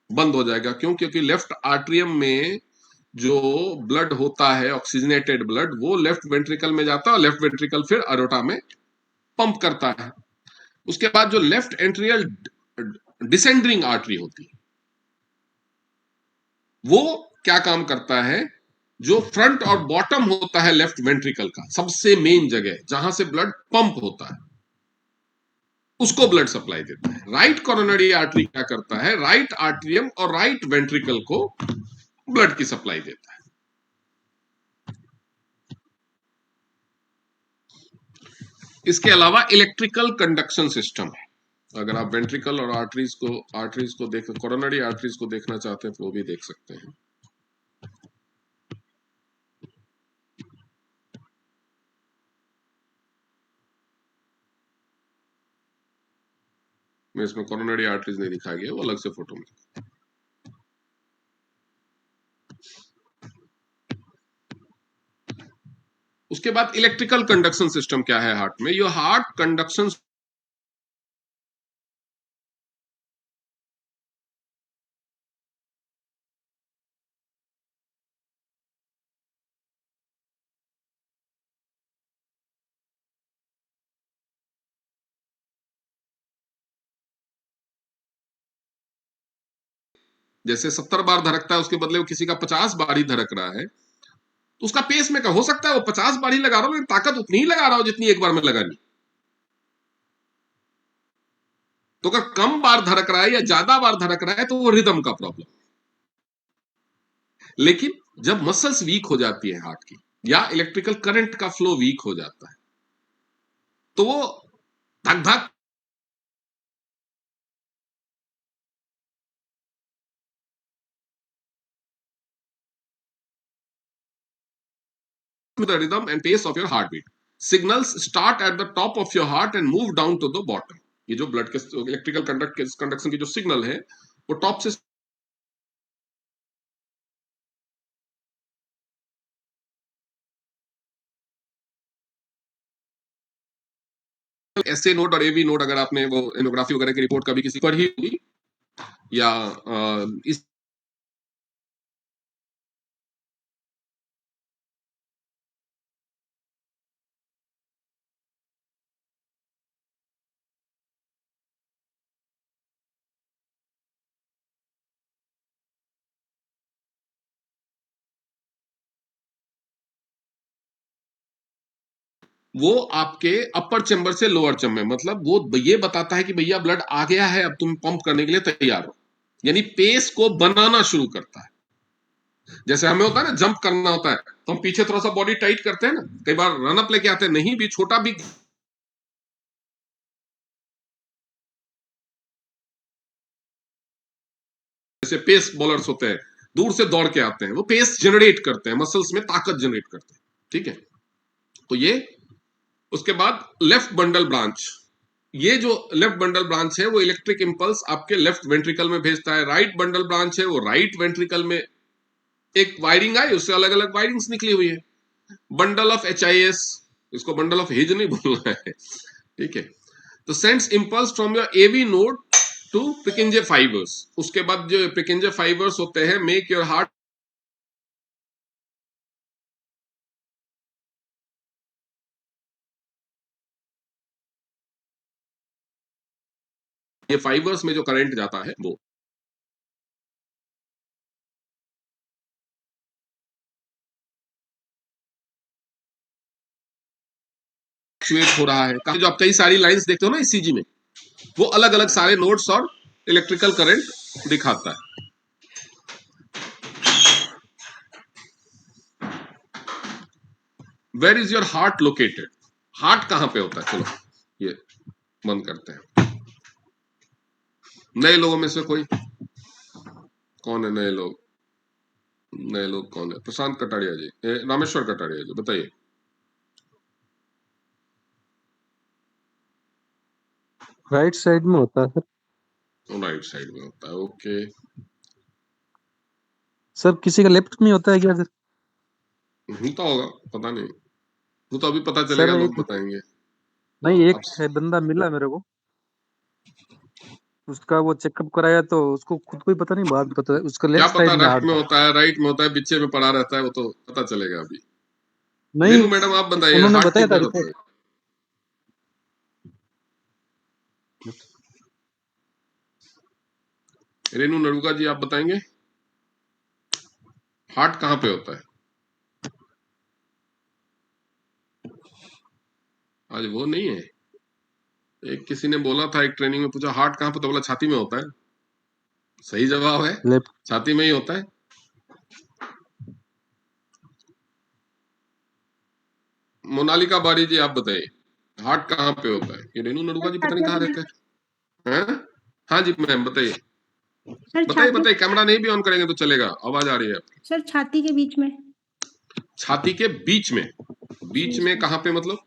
बंद हो जाएगा। क्यों? क्योंकि लेफ्ट आर्टरियम में जो ब्लड होता है, ऑक्सीजनेटेड ब्लड, वो लेफ्ट वेंट्रिकल में जाता है और लेफ्ट वेंट्रिकल फिर अरोटा में पंप करता है। उसके बाद जो लेफ्ट एंट्रियल डिसेंडिंग आर्टरी होती है वो क्या काम करता है? जो फ्रंट और बॉटम होता है लेफ्ट वेंट्रिकल का, सबसे मेन जगह जहां से ब्लड पंप होता है, उसको ब्लड सप्लाई देता है। राइट कोरोनरी आर्टरी क्या करता है? राइट आर्टरियम और राइट वेंट्रिकल को ब्लड की सप्लाई देता है। इसके अलावा इलेक्ट्रिकल कंडक्शन सिस्टम है। अगर आप वेंट्रिकल और आर्टरीज को देख, कोरोनरी आर्टरीज को देखना चाहते हैं तो वो भी देख सकते हैं। मैं इसमें कोरोनरी आर्टरीज नहीं दिखाया गया, वो अलग से फोटो में। उसके बाद इलेक्ट्रिकल कंडक्शन सिस्टम क्या है हार्ट में? योर हार्ट कंडक्शन जैसे 70 बार धड़कता है उसके बदले वो किसी का 50 बार ही धड़क रहा है, तो उसका पेस मेकर हो सकता है वो 50 बार ही लगा रहा हो लेकिन ताकत उतनी ही लगा रहा हो जितनी एक बार में लगानी। तो अगर कम बार धड़क रहा है या ज्यादा बार धड़क रहा है तो वो रिदम का प्रॉब्लम। लेकिन जब मसल्स वीक हो जाती है हार्ट की या इलेक्ट्रिकल करंट का फ्लो वीक हो जाता है तो वो धक धक the rhythm and pace of your heartbeat. Signals start at the top of your heart and move down to the bottom. ये जो ब्लड के इलेक्ट्रिकल कंडक्शन की जो सिग्नल है वो टॉप से एसए नोड और एवी नोड, अगर आपने वो एनोग्राफी वगैरह की रिपोर्ट कभी किसी पर ही होगी या इस वो आपके अपर चैम्बर से लोअर चैम्बर, मतलब वो ये बताता है कि भैया ब्लड आ गया है, अब तुम पंप करने के लिए तैयार हो। यानी पेस को बनाना शुरू करता है। जैसे हमें होता है ना, जंप करना होता है तो हम पीछे थोड़ा सा बॉडी टाइट करते हैं ना, कई बार रन अप लेके आते हैं, नहीं भी छोटा भी जैसे पेस बॉलर्स होते हैं, दूर से दौड़ के आते हैं, वो पेस जनरेट करते हैं, मसल्स में ताकत जनरेट करते हैं, ठीक है। तो ये, उसके बाद लेफ्ट बंडल ब्रांच, ये जो लेफ्ट बंडल ब्रांच है वो इलेक्ट्रिक इंपल्स आपके लेफ्ट वेंट्रिकल में भेजता है। राइट बंडल ब्रांच है वो राइट वेंट्रिकल में एक वायरिंग आई, उससे अलग अलग वायरिंग्स निकली हुई है। बंडल ऑफ HIS, इसको बंडल ऑफ हिज नहीं बोलना है, ठीक है। तो sends impulse from your AV node to Purkinje fibres. उसके बाद जो Purkinje फाइबर्स होते हैं मेक योर हार्ट, ये फाइबर्स में जो करंट जाता है वो एक्चुएट हो रहा है। जो आप कई सारी लाइंस देखते हो ना ECG में, वो अलग अलग सारे नोड्स और इलेक्ट्रिकल करंट दिखाता है। Where is your heart located? Heart कहां पे होता है? चलो ये बंद करते हैं। नए लोगों में से कोई कौन है? नए लोग, नए लोग कौन है? प्रशांत कटारिया जी, रामेश्वर कटारिया जी, बताइए। राइट साइड में होता है सर। राइट साइड में होता है, ओके। सर किसी का लेफ्ट में होता है क्या सर? होता होगा, पता नहीं, वो तो अभी पता सर चलेगा, लोग एक, बताएंगे। नहीं एक अब है बंदा मिला मेरे को, उसका वो चेकअप कराया तो उसको खुद को ही पता नहीं, बाद में पता है उसका क्या लेफ्ट पता, साइड में लेफ्ट हार्ट में था। होता है, राइट में होता है, बीचे में पड़ा रहता है, वो तो पता चलेगा अभी। नहीं, रेनू मैडम आप बताइए, उन्होंने हार्ट बताया था किधर होता रिपोर्ट। है? रेनू नड़ुगा जी आप बताएंगे, हार्ट कहाँ पे होता है? आज वो नहीं है। एक किसी ने बोला था, एक ट्रेनिंग में पूछा हार्ट कहाँ पे, तो बोला छाती में होता है। सही जवाब है, लेफ्ट। छाती में ही होता है। मोनालिका बारी जी आप बताइए, हार्ट कहाँ पे होता है? ये रेनू नड़ुगा सर जी पता नहीं छाती कहाँ के रहते हैं। हैं? हाँ जी मैम बताइए, सर बताइए छाती बताइए, कैमरा नहीं भी ऑन करेंगे तो चलेगा, आवाज आ रही है आपकी। सर छाती के बीच में। छाती के बीच में? बीच जी में सर। कहाँ पे मतलब?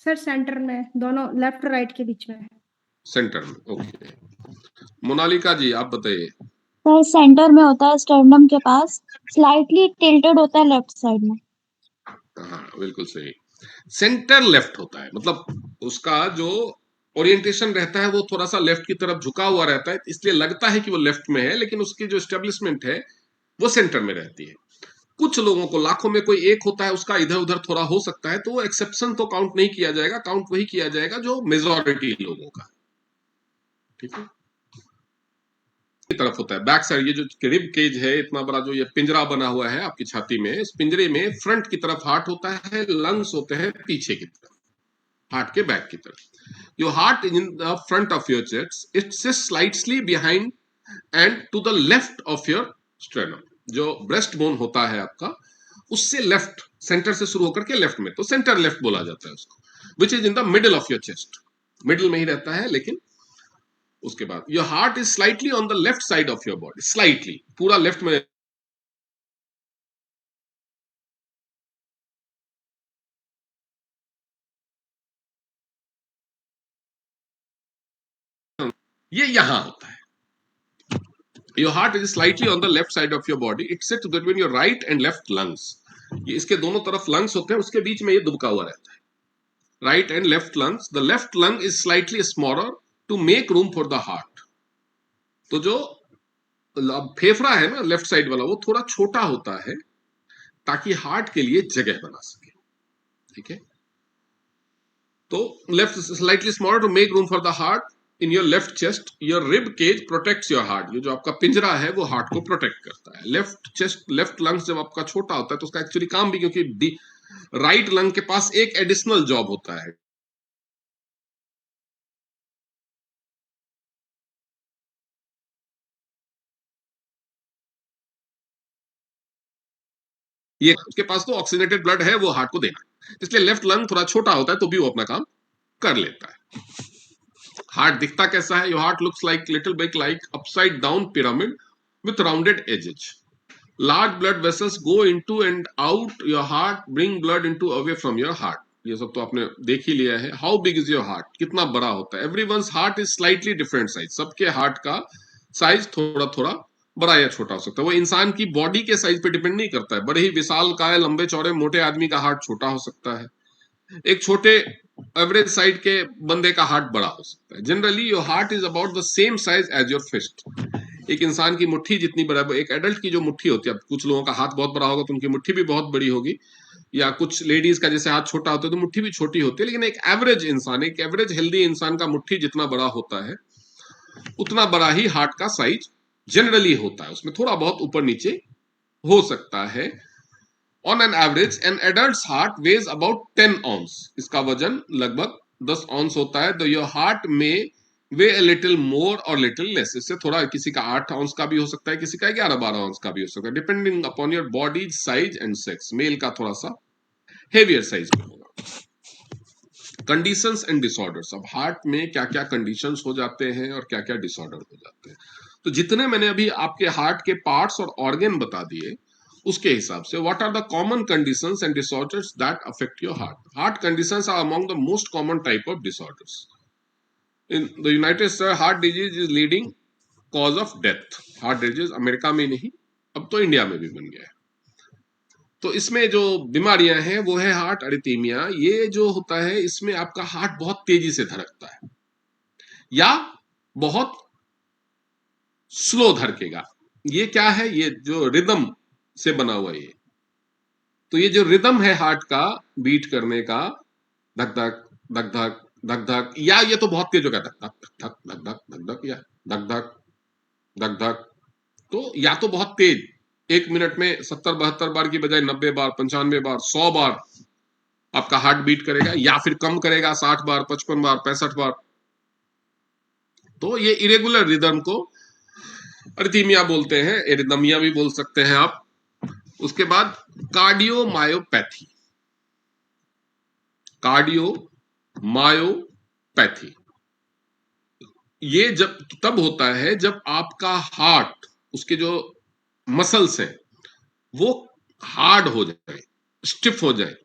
सर सेंटर में, दोनों लेफ्ट राइट के बीच में। सेंटर में, ओके। मोनालिका जी आप बताइए। सर सेंटर में होता है, स्टर्नम के पास, स्लाइटली टिल्टेड होता है लेफ्ट साइड में। हाँ बिल्कुल सही, सेंटर लेफ्ट होता है, मतलब उसका जो ओरिएंटेशन रहता है वो थोड़ा सा लेफ्ट की तरफ झुका हुआ रहता है, इसलिए लगता है कि वो लेफ्ट में है, लेकिन उसकी जो एस्टेब्लिशमेंट है वो सेंटर में रहती है। कुछ लोगों को, लाखों में कोई एक होता है, उसका इधर उधर थोड़ा हो सकता है, तो वो एक्सेप्शन तो काउंट नहीं किया जाएगा, काउंट वही किया जाएगा जो मेजॉरिटी लोगों का, ठीक है। की तरफ होता है बैक साइड, ये जो रिब केज है इतना बड़ा, जो ये पिंजरा बना हुआ है आपकी छाती में, इस पिंजरे में फ्रंट की तरफ हार्ट होता है, लंग्स होते हैं पीछे की तरफ, हार्ट के बैक की तरफ। Your heart in the front of your chest, it's slightly behind and to the left of your sternum. जो ब्रेस्ट बोन होता है आपका, उससे लेफ्ट, सेंटर से शुरू होकर के लेफ्ट में, तो सेंटर लेफ्ट बोला जाता है उसको, which is in the middle of your chest, middle में ही रहता है। लेकिन उसके बाद your heart is slightly on the left side of your body, slightly, पूरा लेफ्ट में। ये यहां होता है, your heart is slightly on the left side of your body, it sits between your right and left lungs. ये इसके दोनों तरफ लंग्स होते हैं, उसके बीच में ये दुबका हुआ रहता है, right and left lungs. The left lung is slightly smaller to make room for the heart. तो जो फेफड़ा है ना लेफ्ट साइड वाला, वो थोड़ा छोटा होता है ताकि हार्ट के लिए जगह बना सके, ठीक है। तो left slightly smaller to make room for the heart in your left chest, your rib cage protects your heart. ये जो आपका पिंजरा है वो हार्ट को प्रोटेक्ट करता है। लेफ्ट चेस्ट, लेफ्ट लंग्स जब आपका छोटा होता है तो उसका एक्चुअली काम भी, क्योंकि राइट लंग के पास एक एडिशनल जॉब होता है, ये उसके पास तो ऑक्सीजनेटेड ब्लड है, वो हार्ट को देना, इसलिए लेफ्ट लंग थोड़ा छोटा होता है तो भी वो अपना काम कर लेता है। हार्ट दिखता कैसा है? Your heart looks like little bit like upside down pyramid with rounded edges. Large blood vessels go into and out your heart, bring blood into away from your heart. ये सब तो आपने देख ही लिया है। How big is your heart? कितना बड़ा होता है? Everyone's heart is slightly different size. सबके हार्ट का साइज थोड़ा थोड़ा बड़ा या छोटा हो सकता है। वो इंसान की बॉडी के साइज पे डिपेंड नहीं करता है। बड़े ही विशालकाय, लंबे चौड़े, मोटे आदमी का हार्ट छोटा हो सकता है, एक छोटे एवरेज साइड के बंदे का हार्ट बड़ा हो सकता है। Generally your heart is about the same size as your fist. एक इंसान की मुट्ठी जितनी बड़ा, एक एडल्ट की जो मुट्ठी होती है, अब कुछ लोगों का हाथ बहुत बड़ा होगा तो उनकी मुट्ठी भी बहुत बड़ी होगी, या कुछ लेडीज का जैसे हाथ छोटा होता है तो मुट्ठी भी छोटी होती है, लेकिन एक एवरेज इंसान, एक एवरेज हेल्दी इंसान का मुट्ठी जितना बड़ा होता है उतना बड़ा ही हार्ट का साइज जनरली होता है। उसमें थोड़ा बहुत ऊपर नीचे हो सकता है। On an average an adult heart ways about 10 ounce। इसका वजन लगभग 10 ounce होता है। योर हार्ट में वे अ लिटिल मोर और लिटिल लेस। इससे थोड़ा, किसी का 8 ounce का भी हो सकता है, किसी का 11-12 ounce का भी हो सकता है, depending upon your body size and sex. Male का थोड़ा सा हेवियर साइज में होगा। Conditions and disorders. अब हार्ट में क्या क्या कंडीशंस हो जाते हैं और क्या क्या डिसऑर्डर हो जाते हैं। तो जितने मैंने अभी आपके हार्ट के पार्ट्स और ऑर्गन बता दिए, उसके हिसाब से what are the common conditions and disorders that affect your heart. Heart conditions are among the most common type of disorders in the United States. Heart disease is leading cause of death. Heart disease America में नहीं, अब तो India में भी बन गया है। तो इसमें जो बीमारियां हैं वो है हार्ट अरिथमिया। ये जो होता है इसमें आपका हार्ट बहुत तेजी से धड़कता है या बहुत स्लो धड़केगा। ये क्या है? ये जो रिदम से बना हुआ है। तो ये जो रिदम है हार्ट का बीट करने का, धक धक धक धक धक धक, या ये तो बहुत तेज होगा, धक धक धक धक धक धक धक, या धक धक धक धक। तो या तो बहुत तेज, 1 मिनट में 70-72 बार की बजाय 90 बार, 95 बार, 100 बार आपका हार्ट बीट करेगा, या फिर कम करेगा, 60 बार, 55 बार, 65 बार। तो ये इरेगुलर रिदम को अरिथमिया बोलते हैं, एरिथमिया भी बोल सकते हैं आप। उसके बाद कार्डियोमायोपैथी। कार्डियोमायोपैथी ये जब तब होता है जब आपका हार्ट, उसके जो मसल्स हैं वो हार्ड हो जाए, स्टिफ हो जाए।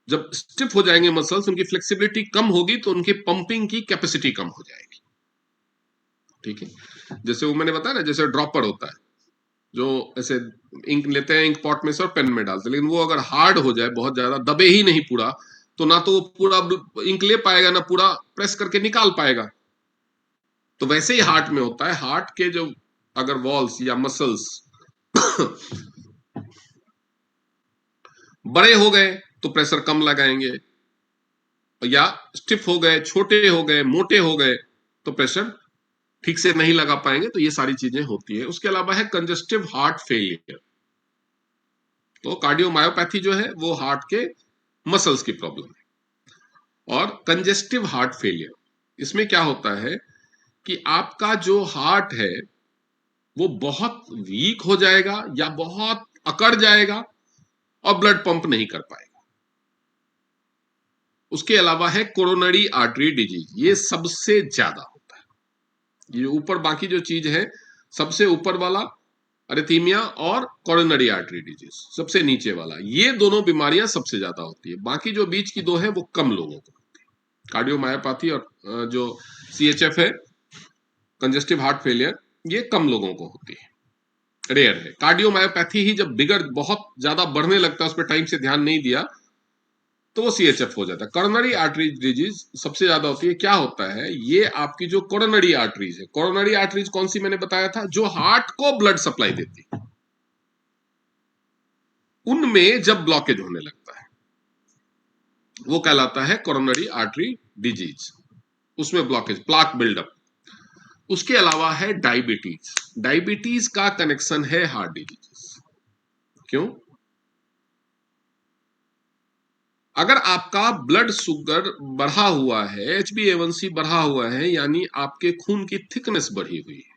जब स्टिफ हो जाएंगे मसल्स, उनकी फ्लेक्सिबिलिटी कम होगी तो उनकी पंपिंग की कैपेसिटी कम हो जाएगी। ठीक है, जैसे वो मैंने बताया ना, जैसे ड्रॉपर होता है जो ऐसे इंक लेते हैं, इंक पॉट में से और पेन में डालते हैं, लेकिन वो अगर हार्ड हो जाए, बहुत ज्यादा दबे ही नहीं पूरा, तो ना तो वो पूरा इंक ले पाएगा, ना पूरा प्रेस करके निकाल पाएगा। तो वैसे ही हार्ट में होता है। हार्ट के जो अगर वॉल्स या मसल्स बड़े हो गए तो प्रेशर कम लगाएंगे, या स्टिफ हो गए, छोटे हो गए, मोटे हो गए तो प्रेशर ठीक से नहीं लगा पाएंगे। तो ये सारी चीजें होती है। उसके अलावा है कंजस्टिव हार्ट फेलियर। तो कार्डियोमायोपैथी जो है वो हार्ट के मसल्स की प्रॉब्लम है। और कंजस्टिव हार्ट फेलियर, इसमें क्या होता है कि आपका जो हार्ट है वो बहुत वीक हो जाएगा या बहुत अकड़ जाएगा और ब्लड पंप नहीं कर पाएगा। उसके अलावा है कोरोनरी आर्टरी डिजीज। ये सबसे ज्यादा होता है। ये ऊपर बाकी जो चीज है, सबसे ऊपर वाला अरिथमिया और कोरोनरी आर्टरी डिजीज सबसे नीचे वाला, ये दोनों बीमारियां सबसे ज्यादा होती है। बाकी जो बीच की दो है वो कम लोगों को होती है। कार्डियोमायोपैथी और जो CHF है, कंजस्टिव हार्ट फेलियर, ये कम लोगों को होती है, रेयर है। कार्डियोमायोपैथी ही जब बिगड़ बहुत ज्यादा बढ़ने लगता है, उस पर टाइम से ध्यान नहीं दिया तो वो CHF हो जाता है। कोरोनरी आर्टरी डिजीज सबसे ज्यादा होती है। क्या होता है? ये आपकी जो कोरोनरी आर्टरीज है, कोरोनरी आर्टरीज कौन सी मैंने बताया था? जो हार्ट को ब्लड सप्लाई देती है, उनमें जब ब्लॉकेज होने लगता है वो कहलाता है कोरोनरी आर्टरी डिजीज। उसमें ब्लॉकेज, प्लाक बिल्डअप। उसके अलावा है डायबिटीज। डायबिटीज का कनेक्शन है हार्ट डिजीज। क्यों? अगर आपका ब्लड शुगर बढ़ा हुआ है, HbA1c बढ़ा हुआ है, यानी आपके खून की थिकनेस बढ़ी हुई है,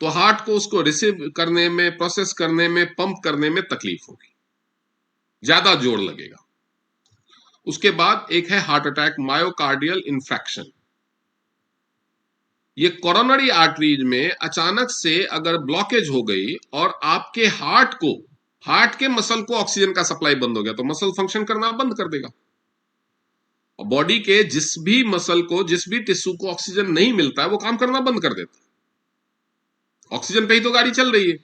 तो हार्ट को उसको रिसीव करने में, प्रोसेस करने में, पंप करने में तकलीफ होगी, ज्यादा जोर लगेगा। उसके बाद एक है हार्ट अटैक, मायोकार्डियल इंफ्रैक्शन। ये कोरोनरी आर्टरीज में अचानक से अगर ब्लॉकेज हो गई और आपके हार्ट के मसल को ऑक्सीजन का सप्लाई बंद हो गया, तो मसल फंक्शन करना बंद कर देगा। और बॉडी के जिस भी मसल को, जिस भी टिश्यू को ऑक्सीजन नहीं मिलता है, वो काम करना बंद कर देता है। ऑक्सीजन पे ही तो गाड़ी चल रही है।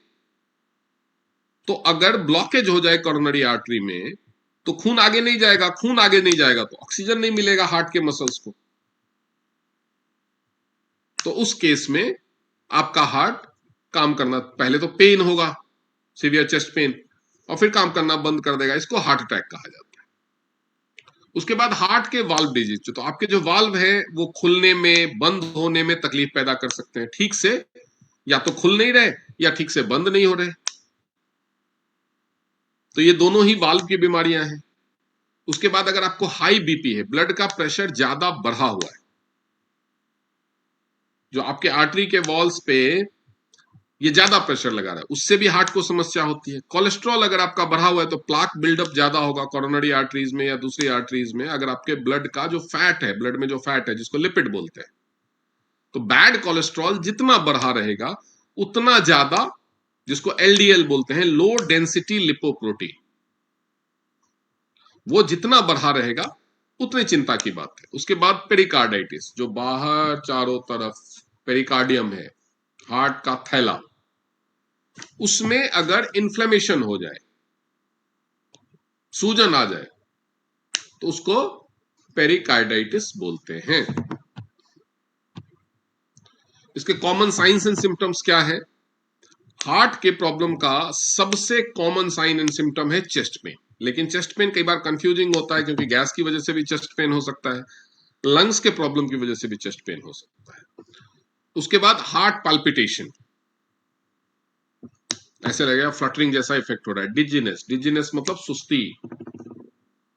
तो अगर ब्लॉकेज हो जाए कोरोनरी आर्टरी में, तो खून आगे नहीं जाएगा, खून आगे नहीं जाएगा तो ऑक्सीजन नहीं मिलेगा हार्ट के मसल्स को। तो उस केस में आपका हार्ट काम करना, पहले तो पेन होगा, सीवियर चेस्ट पेन, और फिर काम करना बंद कर देगा। इसको हार्ट अटैक कहा जाता है। उसके बाद हार्ट के वाल्व डिजीज, तो आपके जो वाल्व है वो खुलने में, बंद होने में तकलीफ पैदा कर सकते हैं। ठीक से या तो खुल नहीं रहे या ठीक से बंद नहीं हो रहे, तो ये दोनों ही वाल्व की बीमारियां हैं। उसके बाद अगर आपको हाई बीपी है, ब्लड का प्रेशर ज्यादा बढ़ा हुआ है, जो आपके आर्टरी के वॉल्स पे ये ज्यादा प्रेशर लगा रहा है, उससे भी हार्ट को समस्या होती है। कोलेस्ट्रॉल अगर आपका बढ़ा हुआ है तो प्लाक बिल्डअप ज्यादा होगा कोरोनरी आर्टरीज में या दूसरी आर्टरीज में। अगर आपके ब्लड का जो फैट है, ब्लड में जो फैट है जिसको लिपिड बोलते हैं, तो बैड कोलेस्ट्रॉल जितना बढ़ा रहेगा उतना ज्यादा, जिसको एलडीएल बोलते हैं, लो डेंसिटी लिपोप्रोटीन, वो जितना बढ़ा रहेगा उतनी चिंता की बात है। उसके बाद पेरिकार्डाइटिस, जो बाहर चारों तरफ पेरिकार्डियम है, हार्ट का थैला, उसमें अगर इन्फ्लेमेशन हो जाए, सूजन आ जाए, तो उसको पेरिकार्डाइटिस बोलते हैं। इसके कॉमन साइंस एंड सिम्टम्स क्या है? हार्ट के प्रॉब्लम का सबसे कॉमन साइन एंड सिम्टम है चेस्ट पेन। लेकिन चेस्ट पेन कई बार कंफ्यूजिंग होता है, क्योंकि गैस की वजह से भी चेस्ट पेन हो सकता है, लंग्स के प्रॉब्लम की वजह से भी चेस्ट पेन हो सकता है। उसके बाद हार्ट पाल्पिटेशन, ऐसे लगेगा फ्लटरिंग जैसा इफेक्ट हो रहा है। डिजीनेस मतलब सुस्ती,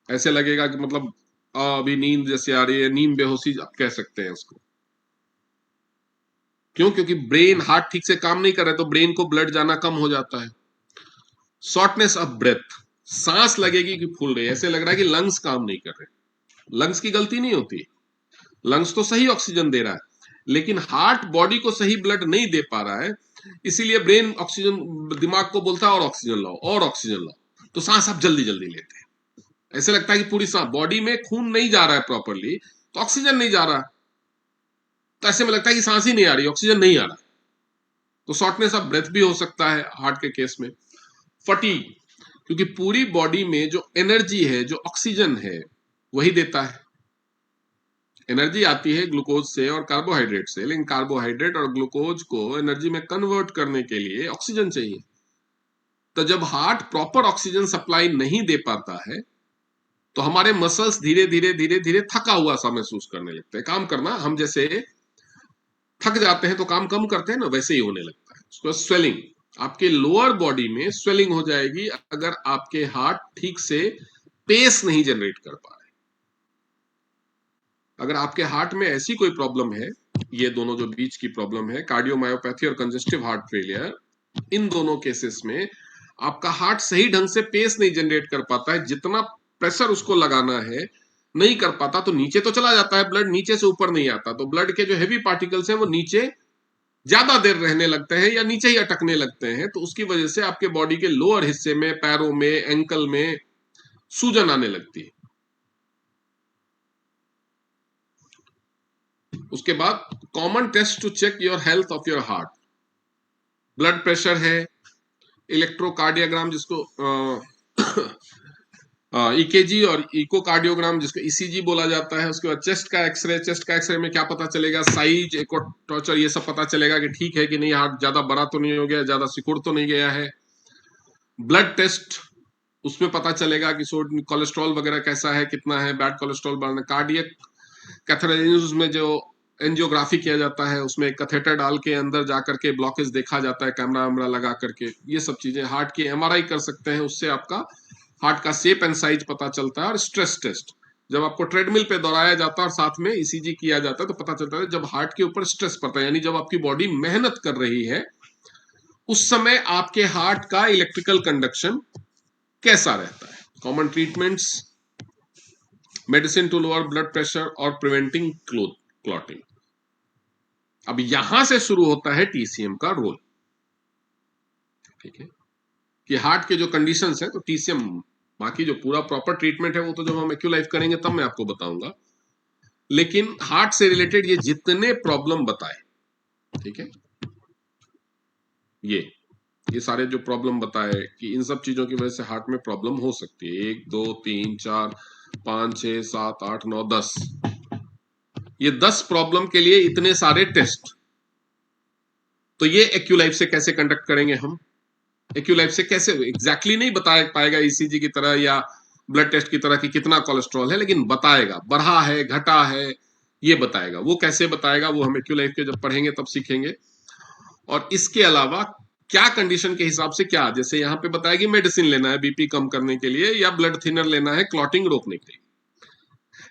ऐसे लगेगा कि मतलब अभी नींद जैसे आ रही है, नींद बेहोशी आप कह सकते हैं उसको। क्यों? क्योंकि ब्रेन, हार्ट ठीक से काम नहीं कर रहा है, तो ब्रेन को ब्लड जाना कम हो जाता है। शॉर्टनेस ऑफ ब्रेथ, सांस लगेगी कि फूल रही है, ऐसे लग रहा है कि लंग्स काम नहीं कर रहे। लंग्स की गलती नहीं होती, लंग्स तो सही ऑक्सीजन दे रहा है, लेकिन हार्ट बॉडी को सही ब्लड नहीं दे पा रहा है, इसीलिए ब्रेन ऑक्सीजन, दिमाग को बोलता है और ऑक्सीजन लाओ और ऑक्सीजन लाओ, तो सांस आप जल्दी जल्दी लेते हैं। ऐसे लगता है कि पूरी सांस, बॉडी में खून नहीं जा रहा है प्रॉपरली, तो ऑक्सीजन नहीं जा रहा, तो ऐसे में लगता है कि सांस ही नहीं आ रही, ऑक्सीजन नहीं आ रहा। तो शॉर्टनेस ऑफ ब्रेथ भी हो सकता है हार्ट के केस में। फटीग, क्योंकि पूरी बॉडी में जो एनर्जी है, जो ऑक्सीजन है, वही देता है। एनर्जी आती है ग्लूकोज से और कार्बोहाइड्रेट से, लेकिन कार्बोहाइड्रेट और ग्लूकोज को एनर्जी में कन्वर्ट करने के लिए ऑक्सीजन चाहिए। तो जब हार्ट प्रॉपर ऑक्सीजन सप्लाई नहीं दे पाता है, तो हमारे मसल्स धीरे धीरे धीरे धीरे थका हुआ सा महसूस करने लगते हैं। काम करना, हम जैसे थक जाते हैं तो काम कम करते हैं ना, वैसे ही होने लगता है। उसको स्वेलिंग, आपके लोअर बॉडी में स्वेलिंग हो जाएगी अगर आपके हार्ट ठीक से पेस नहीं जनरेट कर पा रहे। अगर आपके हार्ट में ऐसी कोई प्रॉब्लम है, ये दोनों जो बीच की प्रॉब्लम है, कार्डियोमायोपैथी और कंजेस्टिव हार्ट फेलियर, इन दोनों केसेस में आपका हार्ट सही ढंग से पेस नहीं जनरेट कर पाता है, जितना प्रेशर उसको लगाना है नहीं कर पाता, तो नीचे तो चला जाता है ब्लड, नीचे से ऊपर नहीं आता, तो ब्लड के जो हेवी पार्टिकल्स हैं वो नीचे ज्यादा देर रहने लगते हैं या नीचे ही अटकने लगते हैं। तो उसकी वजह से आपके बॉडी के लोअर हिस्से में, पैरों में, एंकल में सूजन आने लगती है। उसके बाद common test to check your health of your heart, blood pressure है, इलेक्ट्रोकार्डियोग्राम जिसको ईकेजी और इकोकार्डियोग्राम जिसको ईसीजी बोला जाता है। उसके बाद चेस्ट का एक्सरे, चेस्ट का एक्सरे में क्या पता चलेगा, साइज, इको टॉर्चर, ये सब पता चलेगा कि ठीक है कि नहीं, हार्ट ज्यादा बड़ा तो नहीं हो गया, ज्यादा सिकुड़ तो नहीं गया है। ब्लड टेस्ट, उसमें पता चलेगा कि कोलेस्ट्रॉल वगैरह कैसा है, कितना है, बैड कोलेस्ट्रॉल बढ़ना। कार्डियक कैथेटराइज में जो एंजियोग्राफी किया जाता है, उसमें एक कैथेटर डाल के अंदर जाकर के ब्लॉकेज देखा जाता है, कैमरा वैमरा लगा करके। ये सब चीजें, हार्ट की एमआरआई कर सकते हैं, उससे आपका हार्ट का शेप एंड साइज पता चलता है। और स्ट्रेस टेस्ट, जब आपको ट्रेडमिल पे दौड़ाया जाता है और साथ में ईसीजी किया जाता है, तो पता चलता है जब हार्ट के ऊपर स्ट्रेस पड़ता है, यानी जब आपकी बॉडी मेहनत कर रही है उस समय आपके हार्ट का इलेक्ट्रिकल कंडक्शन कैसा रहता है। Common treatments, medicine to lower blood pressure और प्रिवेंटिंग क्लॉटिंग। अब यहां से शुरू होता है टीसीएम का रोल। ठीक है, कि हार्ट के जो कंडीशंस हैं, तो टीसीएम, बाकी जो पूरा प्रॉपर ट्रीटमेंट है वो तो जब हम एक्यूलाइफ करेंगे तब मैं आपको बताऊंगा, लेकिन हार्ट से रिलेटेड ये जितने प्रॉब्लम बताए, ठीक है, ये सारे जो प्रॉब्लम बताए कि इन सब चीजों की वजह से हार्ट में प्रॉब्लम हो सकती है, 1 2 3 4 5 6 7 8 9 10, ये 10 प्रॉब्लम के लिए इतने सारे टेस्ट। तो ये एक्यूलाइफ से कैसे कंडक्ट करेंगे हम, एक्यूलाइफ से कैसे एग्जैक्टली नहीं बता पाएगा ईसीजी की तरह या ब्लड टेस्ट की तरह कि कितना कोलेस्ट्रॉल है, लेकिन बताएगा बढ़ा है घटा है, ये बताएगा। वो कैसे बताएगा वो हम एक्यूलाइफ के जब पढ़ेंगे तब सीखेंगे। और इसके अलावा क्या कंडीशन के हिसाब से क्या, जैसे यहां पे बताया कि मेडिसिन लेना है बीपी कम करने के लिए या ब्लड थिनर लेना है क्लॉटिंग रोकने के लिए,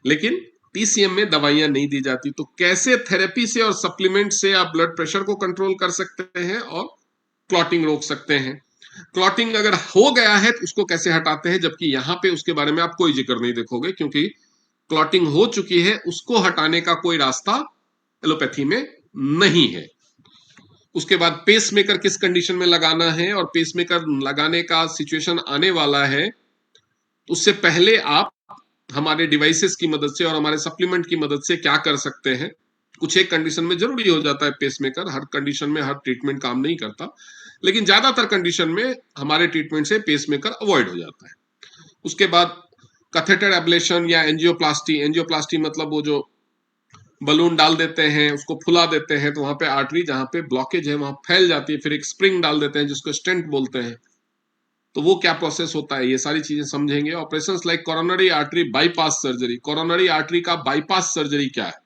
लेकिन टीसीएम में दवाइयां नहीं दी जाती। तो कैसे थेरेपी से और सप्लीमेंट से आप ब्लड प्रेशर को कंट्रोल कर सकते हैं और क्लॉटिंग रोक सकते हैं। क्लॉटिंग अगर हो गया है तो उसको कैसे हटाते हैं, जबकि यहां पे उसके बारे में आप कोई जिक्र नहीं देखोगे, क्योंकि क्लॉटिंग हो चुकी है, उसको हटाने का कोई रास्ता एलोपैथी में नहीं है। उसके बाद पेसमेकर किस कंडीशन में लगाना है और पेसमेकर लगाने का सिचुएशन आने वाला है, उससे पहले आप हमारे डिवाइसेस की मदद से और हमारे सप्लीमेंट की मदद से क्या कर सकते हैं। कुछ एक कंडीशन में जरूरी हो जाता है पेसमेकर, हर कंडीशन में हर ट्रीटमेंट काम नहीं करता, लेकिन ज्यादातर कंडीशन में हमारे ट्रीटमेंट से पेसमेकर अवॉइड हो जाता है। उसके बाद कैथेटर एब्लेशन या एंजियोप्लास्टी, एंजियोप्लास्टी मतलब वो जो बलून डाल देते हैं उसको फुला देते हैं, तो वहां पे आर्टरी जहां पे ब्लॉकेज है वहां फैल जाती है, फिर एक स्प्रिंग डाल देते हैं जिसको स्टेंट बोलते हैं। तो वो क्या प्रोसेस होता है, ये सारी चीजें समझेंगे। Operations like coronary artery bypass surgery, coronary artery का बाईपास सर्जरी क्या है,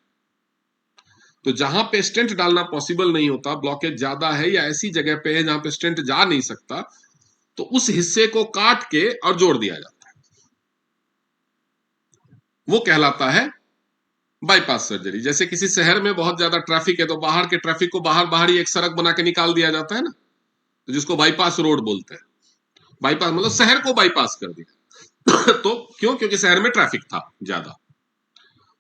तो जहां पे स्टेंट डालना पॉसिबल नहीं होता, ब्लॉकेज ज्यादा है या ऐसी जगह पे है जहां पे स्टेंट जा नहीं सकता, तो उस हिस्से को काट के और जोड़ दिया जाता है, वो कहलाता है बाईपास सर्जरी। जैसे किसी शहर में बहुत ज्यादा ट्रैफिक है तो बाहर के ट्रैफिक को बाहर ही एक सड़क बना के निकाल दिया जाता है ना, तो जिसको बाईपास रोड बोलते हैं। बाईपास मतलब शहर को बाईपास कर दिया तो क्यों, क्योंकि शहर में ट्रैफिक था ज्यादा,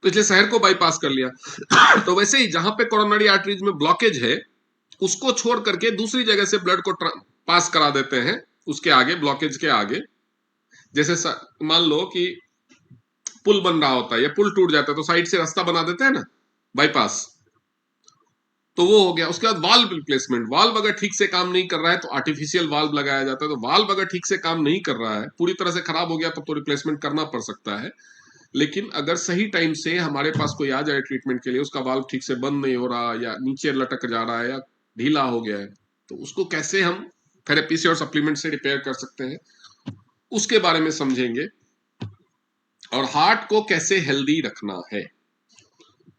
तो इसलिए शहर को बाईपास कर लिया। तो वैसे ही जहां पे कोरोनरी आर्टरीज में ब्लॉकेज है उसको छोड़ करके दूसरी जगह से ब्लड को पास करा देते हैं, उसके आगे, ब्लॉकेज के आगे। जैसे मान लो कि पुल बन रहा होता है या पुल टूट जाता है तो साइड से रास्ता बना देते हैं ना बाईपास, तो वो हो गया। उसके बाद वाल्व रिप्लेसमेंट, वाल्व अगर ठीक से काम नहीं कर रहा है तो आर्टिफिशियल वाल्व लगाया जाता है, तो वाल्व अगर ठीक से काम नहीं कर रहा है, पूरी तरह से खराब हो गया तब तो रिप्लेसमेंट करना पड़ सकता है। लेकिन अगर सही टाइम से हमारे पास कोई आ जाए ट्रीटमेंट के लिए, उसका वाल्व ठीक से बंद नहीं हो रहा या नीचे लटक जा रहा है या ढीला हो गया है, तो उसको कैसे हम थेरेपी से और सप्लीमेंट से रिपेयर कर सकते हैं, उसके बारे में समझेंगे। और हार्ट को कैसे हेल्दी रखना है,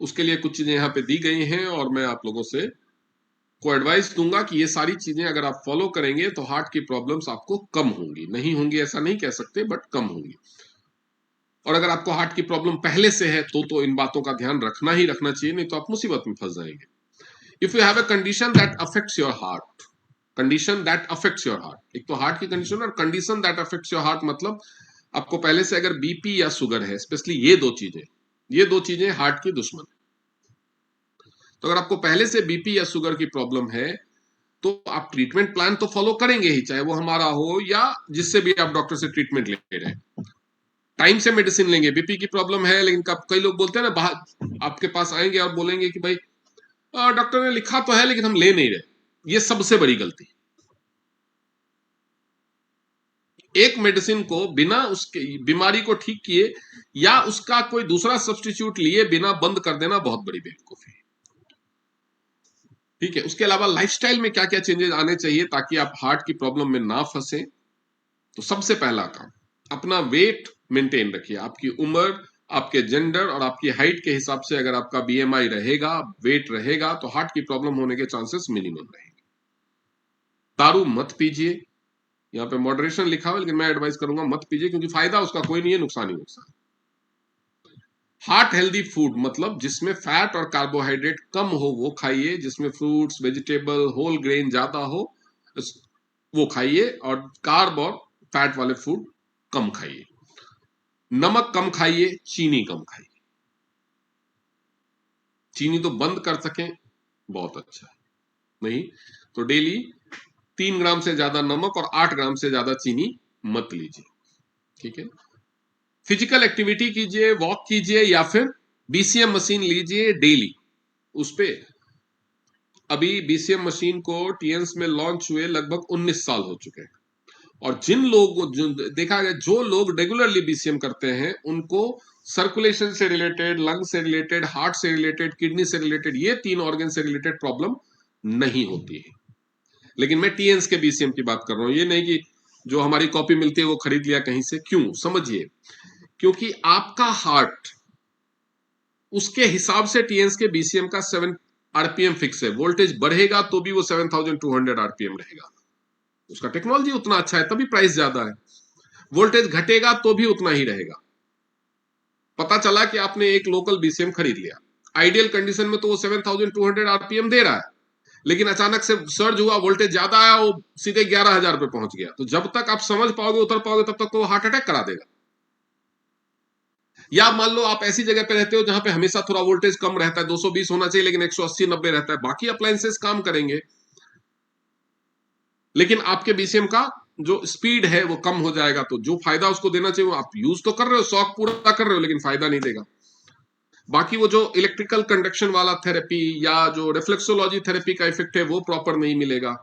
उसके लिए कुछ चीजें यहाँ पे दी गई हैं और मैं आप लोगों से को एडवाइस दूंगा कि ये सारी चीजें अगर आप फॉलो करेंगे तो हार्ट की प्रॉब्लम्स आपको कम होंगी। नहीं होंगी ऐसा नहीं कह सकते, बट कम होंगी। और अगर आपको हार्ट की प्रॉब्लम पहले से है तो इन बातों का ध्यान रखना ही रखना चाहिए, नहीं तो आप मुसीबत में फंस जाएंगे। If you have a condition that affects your heart, condition that affects your heart, एक तो हार्ट की कंडीशन और condition that affects your heart, मतलब आपको पहले से अगर बीपी या शुगर है, स्पेशली ये दो चीजें हार्ट की दुश्मन है। तो अगर आपको पहले से बीपी या शुगर की प्रॉब्लम है तो आप ट्रीटमेंट प्लान तो फॉलो करेंगे ही, चाहे वो हमारा हो या जिससे भी आप डॉक्टर से ट्रीटमेंट ले रहे हैं। टाइम से मेडिसिन लेंगे। बीपी की प्रॉब्लम है, लेकिन कई लोग बोलते हैं ना, बाहर आपके पास आएंगे और बोलेंगे कि भाई डॉक्टर ने लिखा तो है लेकिन हम ले नहीं रहे। ये सबसे बड़ी गलती। एक मेडिसिन को बिना उसके बीमारी को ठीक किए या उसका कोई दूसरा सब्स्टिट्यूट लिए बिना बंद कर देना बहुत बड़ी बेवकूफी है। ठीक है, उसके अलावा लाइफस्टाइल में क्या क्या चेंजेस आने चाहिए ताकि आप हार्ट की प्रॉब्लम में ना फंसे। तो सबसे पहला काम, अपना वेट मेंटेन रखिए। आपकी उम्र, आपके जेंडर और आपकी हाइट के हिसाब से अगर आपका बीएमआई रहेगा, वेट रहेगा, तो हार्ट की प्रॉब्लम होने के चांसेस मिनिमम रहेंगे। दारू मत पीजिए, यहाँ पे मॉडरेशन लिखा हुआ, लेकिन मैं एडवाइस करूंगा मत पीजिए, क्योंकि फायदा उसका कोई नहीं है, नुकसान ही नुकसान। हार्ट हेल्दी फूड मतलब जिसमें फैट और कार्बोहाइड्रेट कम हो वो खाइए, जिसमें फ्रूट्स, वेजिटेबल, होल ग्रेन ज्यादा हो, वो खाइए, और कार्ब और फैट वाले फूड कम खाइए। नमक कम खाइए, चीनी कम खाइए। चीनी तो बंद कर सकें बहुत अच्छा है, नहीं तो डेली 3 ग्राम से ज्यादा नमक और 8 ग्राम से ज्यादा चीनी मत लीजिए, ठीक है। फिजिकल एक्टिविटी कीजिए, वॉक कीजिए, या फिर बीसीएम मशीन लीजिए डेली। उस पे अभी बीसीएम मशीन को टीएंस में लॉन्च हुए लगभग 19 साल हो चुके हैं, और जिन लोग जो देखा गया, जो लोग रेगुलरली बीसीएम करते हैं उनको सर्कुलेशन से रिलेटेड, लंग से रिलेटेड, हार्ट से रिलेटेड, किडनी से रिलेटेड, ये 3 ऑर्गन से रिलेटेड प्रॉब्लम नहीं होती है। लेकिन मैं टीएंस के बीसीएम की बात कर रहा हूं, ये नहीं कि जो हमारी कॉपी मिलती है वो खरीद लिया कहीं से। क्यों? समझिए, क्योंकि आपका हार्ट उसके हिसाब से टीएंस के बीसीएम का 7 आरपीएम फिक्स है। वोल्टेज बढ़ेगा तो भी वो 7200 आरपीएम रहेगा, उसका टेक्नोलॉजी उतना अच्छा है, तभी प्राइस ज्यादा है। वोल्टेज घटेगा तो भी उतना ही रहेगा। पता चला कि आपने एक लोकल बीसीएम खरीद लिया, आइडियल कंडीशन में तो वो 7200 आरपीएम दे रहा है, लेकिन अचानक से सर्ज हुआ, वोल्टेज ज्यादा आया, वो सीधे 11,000 पे पहुंच गया। तो जब तक आप समझ पाओगे, उतर पाओगे, तब तक तो वो हार्ट अटैक करा देगा। या मान लो आप ऐसी जगह पे रहते हो जहां पे हमेशा थोड़ा वोल्टेज कम रहता है, 220 होना चाहिए लेकिन 180-90 रहता है, बाकी अप्लायंसेस काम करेंगे, लेकिन आपके बीसीएम का जो स्पीड है वो कम हो जाएगा। तो जो फायदा उसको देना चाहिए वो आप यूज तो कर रहे हो, शौक पूरा कर रहे हो, लेकिन फायदा नहीं देगा। बाकी वो जो इलेक्ट्रिकल कंडक्शन वाला थेरेपी या जो रिफ्लेक्सोलॉजी थेरेपी का इफेक्ट है वो प्रॉपर नहीं मिलेगा,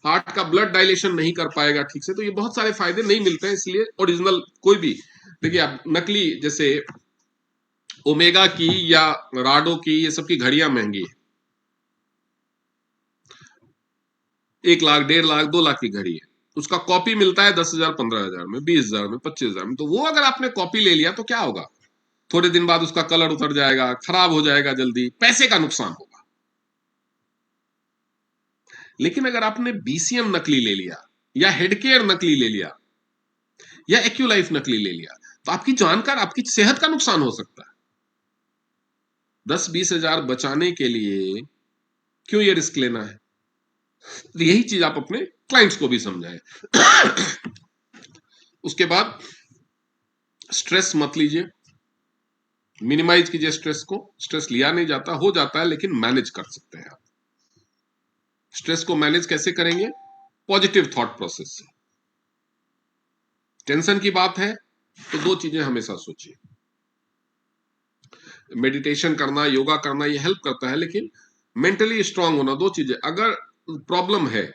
हार्ट का ब्लड डायलेशन नहीं कर पाएगा ठीक से। तो ये बहुत सारे फायदे नहीं मिलते हैं, इसलिए ओरिजिनल कोई भी, देखिए आप नकली जैसे ओमेगा की या राडो की, ये सब की घड़ियां महंगी है, 1 लाख, 1.5 लाख, 2 लाख की घड़ी है, उसका कॉपी मिलता है 10,000, 15,000 में, 20,000 में, 25,000 में। तो वो अगर आपने कॉपी ले लिया तो क्या होगा? थोड़े दिन बाद उसका कलर उतर जाएगा, खराब हो जाएगा, जल्दी पैसे का नुकसान होगा। लेकिन अगर आपने बीसीएम नकली ले लिया, या हेडकेयर नकली ले लिया, या एक्यूलाइफ नकली ले लिया, तो आपकी जानकार आपकी सेहत का नुकसान हो सकता है। 10-20 हजार बचाने के लिए क्यों ये रिस्क लेना है? तो यही चीज आप अपने क्लाइंट्स को भी समझाएं। उसके बाद स्ट्रेस मत लीजिए, मिनिमाइज कीजिए स्ट्रेस को। स्ट्रेस लिया नहीं जाता, हो जाता है, लेकिन मैनेज कर सकते हैं आप। स्ट्रेस को मैनेज कैसे करेंगे? पॉजिटिव थॉट प्रोसेस से। टेंशन की बात है तो 2 चीजें हमेशा सोचिए, मेडिटेशन करना, योगा करना, ये हेल्प करता है, लेकिन मेंटली स्ट्रांग होना, 2 चीजें। अगर प्रॉब्लम है,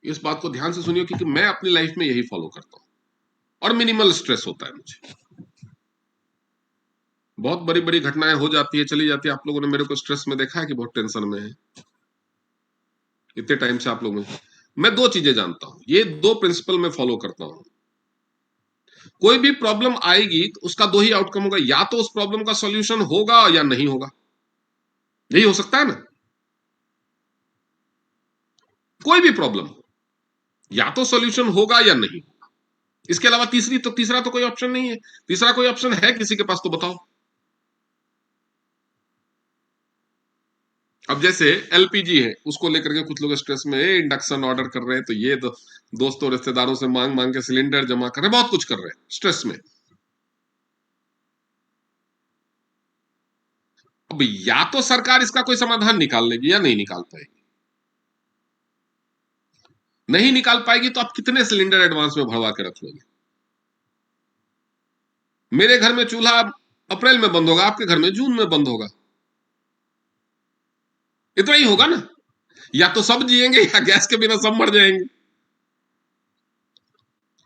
इस बात को ध्यान से सुनिए, क्योंकि मैं अपनी लाइफ में यही फॉलो करता हूं, और मिनिमल स्ट्रेस होता है मुझे। बहुत बड़ी बड़ी घटनाएं हो जाती है, चली जाती है, आप लोगों ने मेरे को स्ट्रेस में देखा है कि बहुत टेंशन में है इतने टाइम से आप लोगों में। मैं 2 चीजें जानता हूं, ये 2 प्रिंसिपल मैं फॉलो करता हूं। कोई भी प्रॉब्लम आएगी तो उसका 2 ही आउटकम होगा, या तो उस प्रॉब्लम का सॉल्यूशन होगा या नहीं होगा, यही हो सकता है ना। कोई भी प्रॉब्लम हो, या तो सॉल्यूशन होगा या नहीं होगा, इसके अलावा तीसरा तो कोई ऑप्शन नहीं है। तीसरा कोई ऑप्शन है किसी के पास तो बताओ। अब जैसे एलपीजी है, उसको लेकर के कुछ लोग स्ट्रेस में इंडक्शन ऑर्डर कर रहे हैं, तो ये तो दोस्तों रिश्तेदारों से मांग मांग के सिलेंडर जमा कर रहे हैं, बहुत कुछ कर रहे हैं स्ट्रेस में। अब या तो सरकार इसका कोई समाधान निकाल लेगी या नहीं निकाल पाएगी। नहीं निकाल पाएगी तो आप कितने सिलेंडर एडवांस में भरवा के रख लोगे? मेरे घर में चूल्हा अप्रैल में बंद होगा, आपके घर में जून में बंद होगा, इतना ही होगा ना। या तो सब जिएंगे या गैस के बिना सब मर जाएंगे।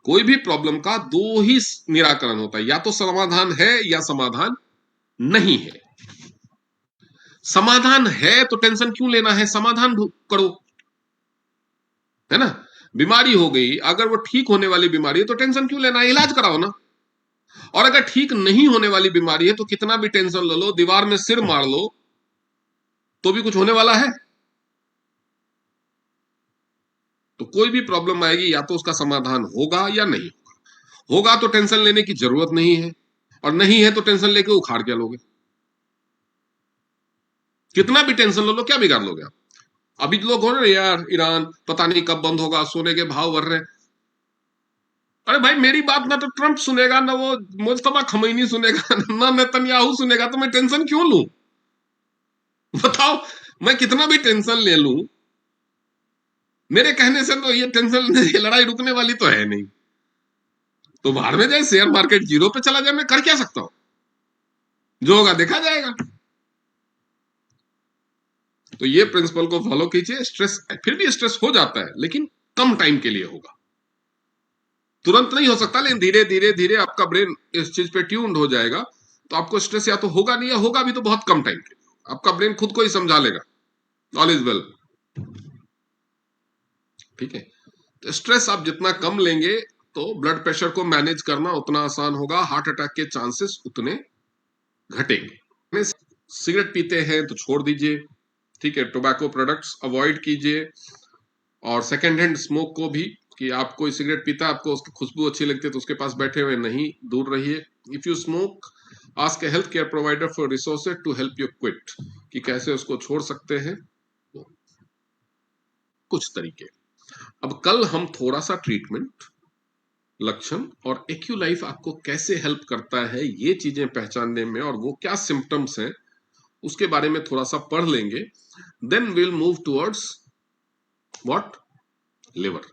कोई भी प्रॉब्लम का 2 ही निराकरण होता है, या तो समाधान है या समाधान नहीं है। समाधान है तो टेंशन क्यों लेना है, समाधान करो, है ना। बीमारी हो गई, अगर वो ठीक होने वाली बीमारी है तो टेंशन क्यों लेना है, इलाज कराओ ना। और अगर ठीक नहीं होने वाली बीमारी है तो कितना भी टेंशन ले लो, दीवार में सिर मार लो, तो भी कुछ होने वाला है? तो कोई भी प्रॉब्लम आएगी, या तो उसका समाधान होगा या नहीं होगा। होगा तो टेंशन लेने की जरूरत नहीं है, और नहीं है तो टेंशन लेके उखाड़ क्या लोगे? कितना भी टेंशन लो, क्या बिगाड़ लोगे आप? अभी लोग हो रहे हैं यार, ईरान पता नहीं कब बंद होगा, सोने के भाव बढ़ रहे हैं। अरे भाई मेरी बात ना तो ट्रंप सुनेगा, ना वो मुस्तफा खमैनी सुनेगा, ना नेतन्याहू सुनेगा, तो मैं टेंशन क्यों लूं? बताओ, मैं कितना भी टेंशन ले लूं, मेरे कहने से तो ये टेंशन ये लड़ाई रुकने वाली तो है नहीं। तो बाहर में जाए, शेयर मार्केट जीरो पे चला जाए, मैं कर क्या सकता हूं? जो होगा देखा जाएगा। तो ये प्रिंसिपल को फॉलो कीजिए। स्ट्रेस फिर भी स्ट्रेस हो जाता है, लेकिन कम टाइम के लिए होगा, तुरंत नहीं हो सकता, लेकिन धीरे धीरे धीरे आपका ब्रेन इस चीज पे ट्यून्ड हो जाएगा। तो आपको स्ट्रेस या तो होगा नहीं, या होगा भी तो बहुत कम टाइम के लिए। आपका ब्रेन खुद को ही समझा लेगा, ऑल इज वेल। ठीक है, तो स्ट्रेस आप जितना कम लेंगे तो ब्लड प्रेशर को मैनेज करना उतना आसान होगा, हार्ट अटैक के चांसेस उतने घटेंगे। सिगरेट पीते हैं तो छोड़ दीजिए, ठीक है, टोबैको प्रोडक्ट्स अवॉइड कीजिए, और सेकेंड हैंड स्मोक को भी, कि आप कोई सिगरेट पीता है, आपको उसकी खुशबू अच्छी लगती है तो उसके पास बैठे हुए नहीं, दूर रहिए। If you smoke, ask a health care provider for resources to help you quit, कि कैसे उसको छोड़ सकते हैं, कुछ तरीके। अब कल हम थोड़ा सा ट्रीटमेंट, लक्षण और एक्यू लाइफ आपको कैसे हेल्प करता है ये चीजें पहचानने में, और वो क्या सिम्टम्स हैं उसके बारे में थोड़ा सा पढ़ लेंगे। Then will move towards what, liver.